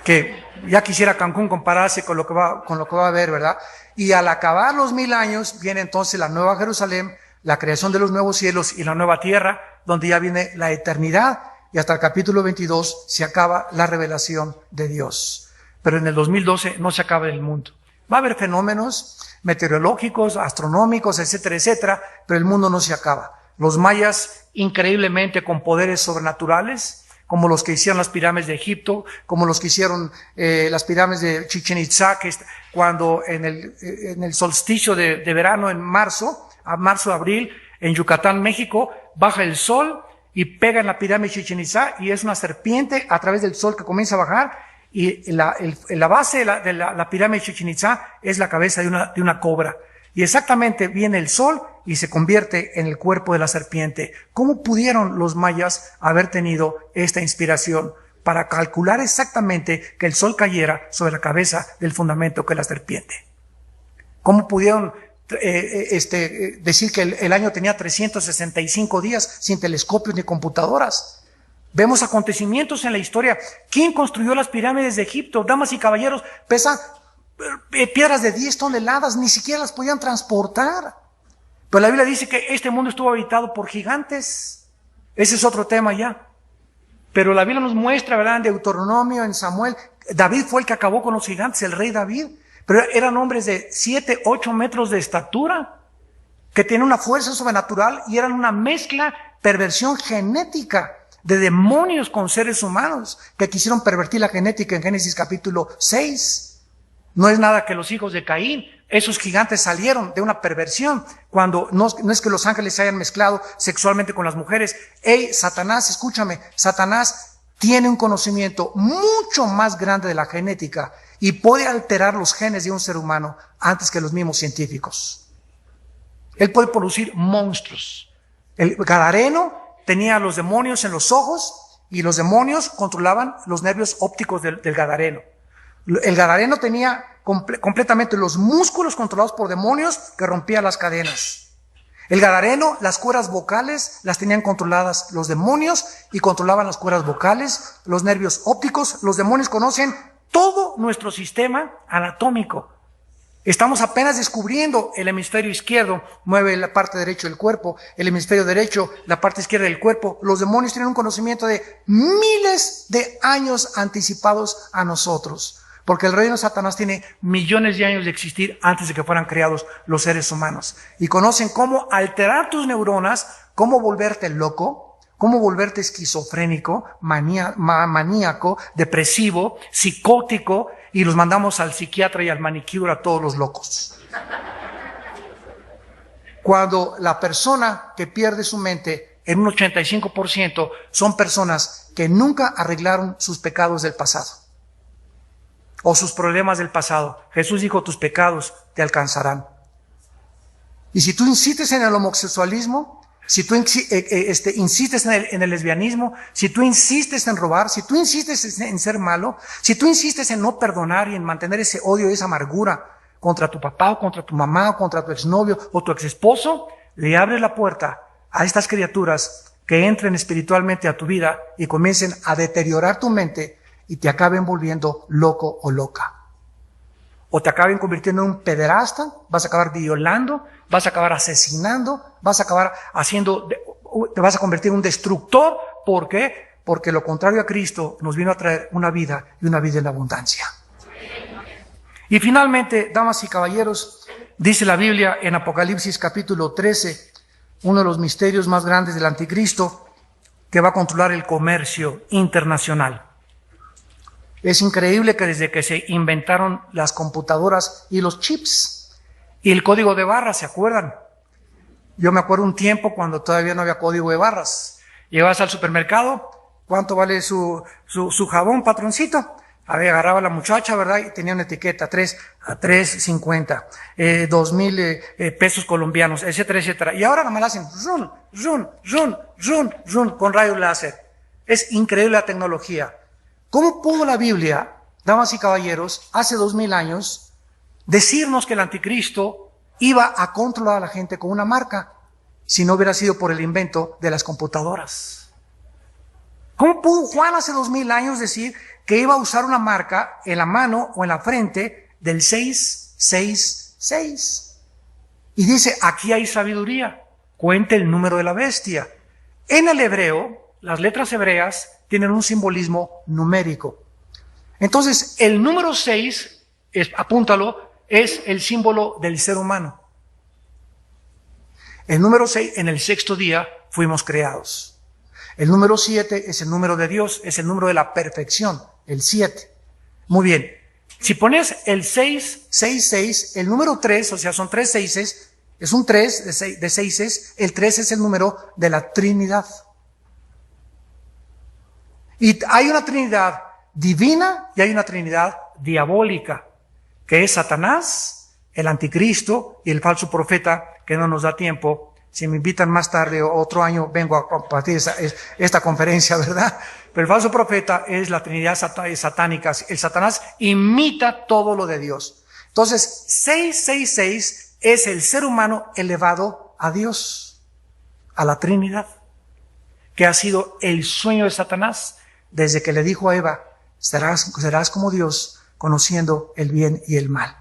Que ya quisiera Cancún compararse con lo que va a haber, ¿verdad? Y al acabar los 1000 años, viene entonces la nueva Jerusalén, la creación de los nuevos cielos y la nueva tierra, donde ya viene la eternidad, y hasta el capítulo 22 se acaba la revelación de Dios. Pero en el 2012 no se acaba el mundo. Va a haber fenómenos meteorológicos, astronómicos, etcétera, etcétera, pero el mundo no se acaba. Los mayas, increíblemente con poderes sobrenaturales, como los que hicieron las pirámides de Egipto, como los que hicieron las pirámides de Chichén Itzá, que cuando en el solsticio de verano en marzo-abril, en Yucatán, México, baja el sol y pega en la pirámide de Chichén Itzá y es una serpiente a través del sol que comienza a bajar y la base de la pirámide de Chichén Itzá es la cabeza de una cobra. Y exactamente viene el sol y se convierte en el cuerpo de la serpiente. ¿Cómo pudieron los mayas haber tenido esta inspiración para calcular exactamente que el sol cayera sobre la cabeza del fundamento que es la serpiente? ¿Cómo pudieron decir que el año tenía 365 días sin telescopios ni computadoras? Vemos acontecimientos en la historia. ¿Quién construyó las pirámides de Egipto? Damas y caballeros, pesan piedras de 10 toneladas, ni siquiera las podían transportar. Pero la Biblia dice que este mundo estuvo habitado por gigantes. Ese es otro tema ya. Pero la Biblia nos muestra, ¿verdad?, en Deuteronomio, en Samuel, David fue el que acabó con los gigantes, el rey David. Pero eran hombres de 7, 8 metros de estatura, que tienen una fuerza sobrenatural y eran una mezcla, perversión genética de demonios con seres humanos, que quisieron pervertir la genética en Génesis capítulo 6. No es nada que los hijos de Caín, esos gigantes salieron de una perversión, cuando no es que los ángeles se hayan mezclado sexualmente con las mujeres. Satanás, escúchame, Satanás tiene un conocimiento mucho más grande de la genética y puede alterar los genes de un ser humano antes que los mismos científicos. Él puede producir monstruos. El gadareno tenía a los demonios en los ojos y los demonios controlaban los nervios ópticos del gadareno. El gadareno tenía completamente los músculos controlados por demonios que rompían las cadenas. El gadareno, las cuerdas vocales las tenían controladas los demonios y controlaban las cuerdas vocales, los nervios ópticos. Los demonios conocen todo nuestro sistema anatómico. Estamos apenas descubriendo el hemisferio izquierdo, mueve la parte derecha del cuerpo, el hemisferio derecho, la parte izquierda del cuerpo. Los demonios tienen un conocimiento de miles de años anticipados a nosotros. Porque el reino de Satanás tiene millones de años de existir antes de que fueran creados los seres humanos. Y conocen cómo alterar tus neuronas, cómo volverte loco, cómo volverte esquizofrénico, maníaco, depresivo, psicótico, y los mandamos al psiquiatra y al manicure a todos los locos. Cuando la persona que pierde su mente, en un 85%, son personas que nunca arreglaron sus pecados del pasado o sus problemas del pasado. Jesús dijo, tus pecados te alcanzarán. Y si tú insistes en el homosexualismo, si tú insistes en el lesbianismo, si tú insistes en robar, si tú insistes en ser malo, si tú insistes en no perdonar y en mantener ese odio y esa amargura contra tu papá o contra tu mamá o contra tu exnovio o tu exesposo, le abres la puerta a estas criaturas que entren espiritualmente a tu vida y comiencen a deteriorar tu mente y te acaben volviendo loco o loca. O te acaben convirtiendo en un pederasta, vas a acabar violando, vas a acabar asesinando, vas a acabar te vas a convertir en un destructor. ¿Por qué? Porque lo contrario a Cristo nos vino a traer una vida y una vida en abundancia. Y finalmente, damas y caballeros, dice la Biblia en Apocalipsis capítulo 13, uno de los misterios más grandes del anticristo, que va a controlar el comercio internacional. Es increíble que desde que se inventaron las computadoras y los chips y el código de barras, ¿se acuerdan? Yo me acuerdo un tiempo cuando todavía no había código de barras. Llegabas al supermercado, ¿cuánto vale su jabón, patroncito? A ver, agarraba la muchacha, ¿verdad? Y tenía una etiqueta, 3.50, 2,000 pesos colombianos, etcétera, etcétera. Y ahora nomás la hacen run, con rayos láser. Es increíble la tecnología. ¿Cómo pudo la Biblia, damas y caballeros, hace 2000 años, decirnos que el anticristo iba a controlar a la gente con una marca si no hubiera sido por el invento de las computadoras? ¿Cómo pudo Juan hace 2000 años decir que iba a usar una marca en la mano o en la frente del 666? Y dice, aquí hay sabiduría, cuente el número de la bestia. En el hebreo, las letras hebreas tienen un simbolismo numérico. Entonces, el número 6, apúntalo, es el símbolo del ser humano. El número 6, en el sexto día fuimos creados. El número 7 es el número de Dios, es el número de la perfección, el 7. Muy bien. Si pones el 666, el número 3, o sea, son 3 seises, es un 3 de seises, el 3 es el número de la Trinidad. Y hay una Trinidad divina y hay una Trinidad diabólica, que es Satanás, el anticristo y el falso profeta, que no nos da tiempo. Si me invitan más tarde o otro año, vengo a compartir esta conferencia, ¿verdad? Pero el falso profeta es la Trinidad satánica. El Satanás imita todo lo de Dios. Entonces, 666 es el ser humano elevado a Dios, a la Trinidad, que ha sido el sueño de Satanás desde que le dijo a Eva, serás como Dios, conociendo el bien y el mal.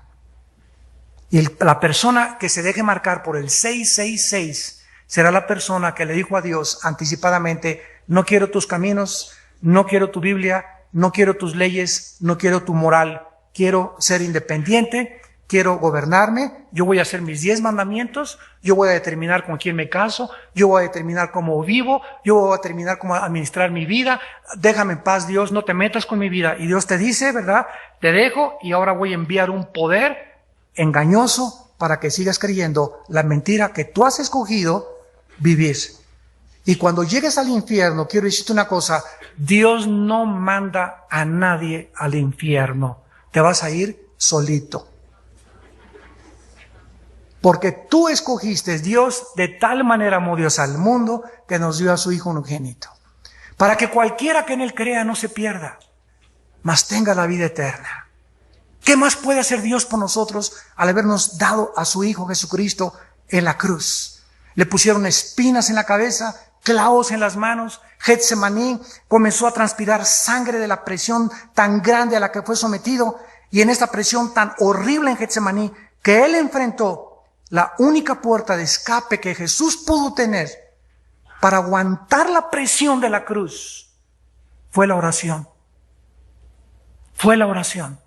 Y la persona que se deje marcar por el 666 será la persona que le dijo a Dios anticipadamente, no quiero tus caminos, no quiero tu Biblia, no quiero tus leyes, no quiero tu moral, quiero ser independiente, quiero gobernarme, yo voy a hacer mis 10 mandamientos, yo voy a determinar con quién me caso, yo voy a determinar cómo vivo, yo voy a determinar cómo administrar mi vida, déjame en paz Dios, no te metas con mi vida. Y Dios te dice, ¿verdad? Te dejo y ahora voy a enviar un poder engañoso para que sigas creyendo la mentira que tú has escogido vivir. Y cuando llegues al infierno, quiero decirte una cosa, Dios no manda a nadie al infierno, te vas a ir solito. Porque tú escogiste, Dios de tal manera amó Dios al mundo que nos dio a su Hijo unigénito, para que cualquiera que en Él crea no se pierda, mas tenga la vida eterna. ¿Qué más puede hacer Dios por nosotros al habernos dado a su Hijo Jesucristo en la cruz? Le pusieron espinas en la cabeza, clavos en las manos, Getsemaní, comenzó a transpirar sangre de la presión tan grande a la que fue sometido, y en esta presión tan horrible en Getsemaní, que Él enfrentó, la única puerta de escape que Jesús pudo tener para aguantar la presión de la cruz fue la oración. Fue la oración.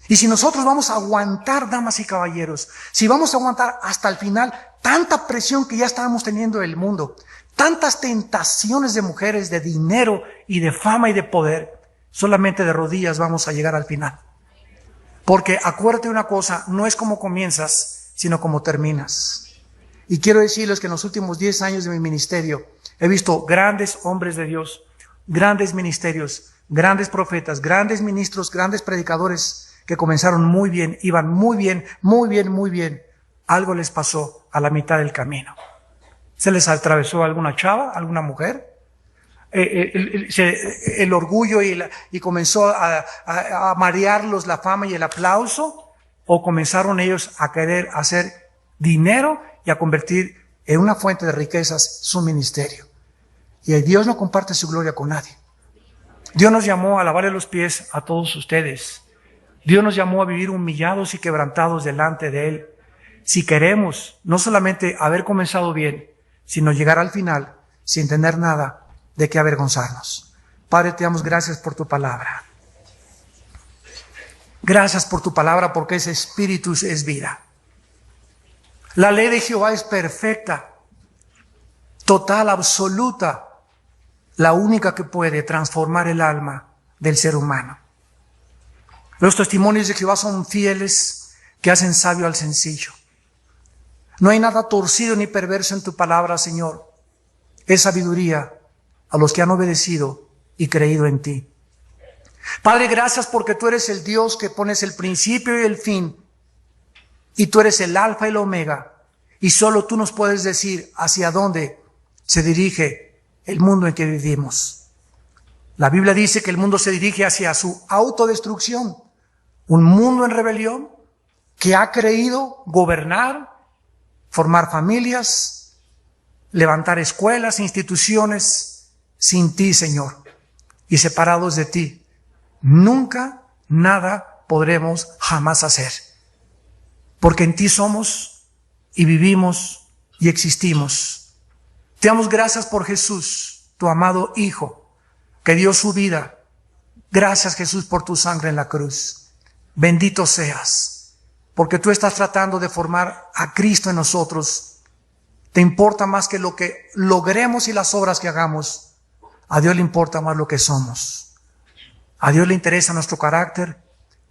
Y si nosotros vamos a aguantar, damas y caballeros, si vamos a aguantar hasta el final tanta presión que ya estábamos teniendo en el mundo, tantas tentaciones de mujeres, de dinero y de fama y de poder, solamente de rodillas vamos a llegar al final. Porque acuérdate una cosa, no es como comienzas, sino como terminas. Y quiero decirles que en los últimos 10 años de mi ministerio he visto grandes hombres de Dios, grandes ministerios, grandes profetas, grandes ministros, grandes predicadores que comenzaron muy bien, iban muy bien, muy bien, muy bien. Algo les pasó a la mitad del camino. ¿Se les atravesó alguna chava, alguna mujer? El orgullo y comenzó a marearlos la fama y el aplauso, o comenzaron ellos a querer hacer dinero y a convertir en una fuente de riquezas su ministerio. Y Dios no comparte su gloria con nadie. Dios nos llamó a lavarle los pies a todos ustedes. Dios nos llamó a vivir humillados y quebrantados delante de Él. Si queremos no solamente haber comenzado bien, sino llegar al final sin tener nada de qué avergonzarnos. Padre, te damos gracias por tu palabra. Gracias por tu palabra, porque ese espíritu es vida. La ley de Jehová es perfecta, total, absoluta, la única que puede transformar el alma del ser humano. Los testimonios de Jehová son fieles, que hacen sabio al sencillo. No hay nada torcido ni perverso en tu palabra, Señor. Es sabiduría a los que han obedecido y creído en ti. Padre, gracias porque tú eres el Dios que pones el principio y el fin, y tú eres el alfa y el omega, y solo tú nos puedes decir hacia dónde se dirige el mundo en que vivimos. La Biblia dice que el mundo se dirige hacia su autodestrucción, un mundo en rebelión que ha creído gobernar, formar familias, levantar escuelas, instituciones sin ti, Señor, y separados de ti. Nunca nada podremos jamás hacer, porque en ti somos y vivimos y existimos. Te damos gracias por Jesús, tu amado Hijo, que dio su vida. Gracias, Jesús, por tu sangre en la cruz. Bendito seas, porque tú estás tratando de formar a Cristo en nosotros. Te importa más que lo que logremos y las obras que hagamos. A Dios le importa más lo que somos. A Dios le interesa nuestro carácter,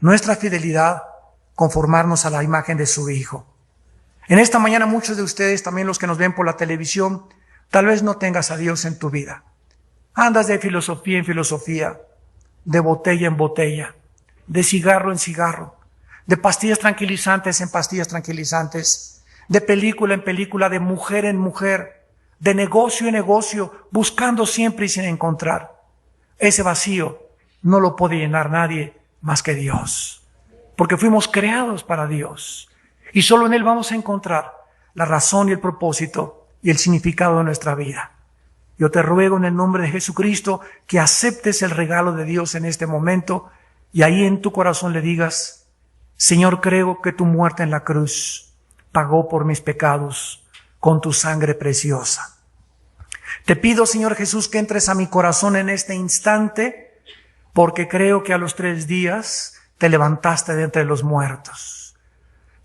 nuestra fidelidad, conformarnos a la imagen de su Hijo. En esta mañana muchos de ustedes, también los que nos ven por la televisión, tal vez no tengas a Dios en tu vida. Andas de filosofía en filosofía, de botella en botella, de cigarro en cigarro, de pastillas tranquilizantes en pastillas tranquilizantes, de película en película, de mujer en mujer, de negocio en negocio, buscando siempre y sin encontrar. Ese vacío no lo puede llenar nadie más que Dios, porque fuimos creados para Dios, y solo en Él vamos a encontrar la razón y el propósito y el significado de nuestra vida. Yo te ruego en el nombre de Jesucristo que aceptes el regalo de Dios en este momento, y ahí en tu corazón le digas: Señor, creo que tu muerte en la cruz pagó por mis pecados con tu sangre preciosa. Te pido, Señor Jesús, que entres a mi corazón en este instante, porque creo que a los 3 días te levantaste de entre los muertos.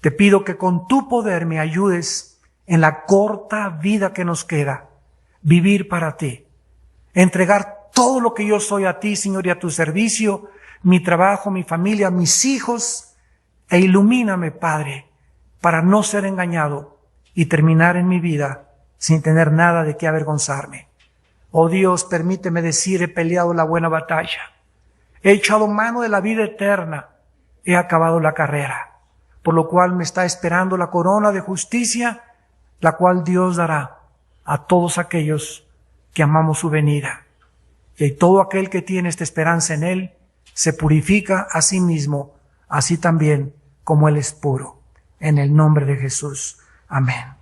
Te pido que con tu poder me ayudes en la corta vida que nos queda, vivir para ti, entregar todo lo que yo soy a ti, Señor, y a tu servicio, mi trabajo, mi familia, mis hijos, e ilumíname, Padre, para no ser engañado y terminar en mi vida sin tener nada de qué avergonzarme. Oh Dios, permíteme decir: he peleado la buena batalla. He echado mano de la vida eterna, he acabado la carrera, por lo cual me está esperando la corona de justicia, la cual Dios dará a todos aquellos que amamos su venida. Y todo aquel que tiene esta esperanza en Él se purifica a sí mismo, así también como Él es puro. En el nombre de Jesús. Amén.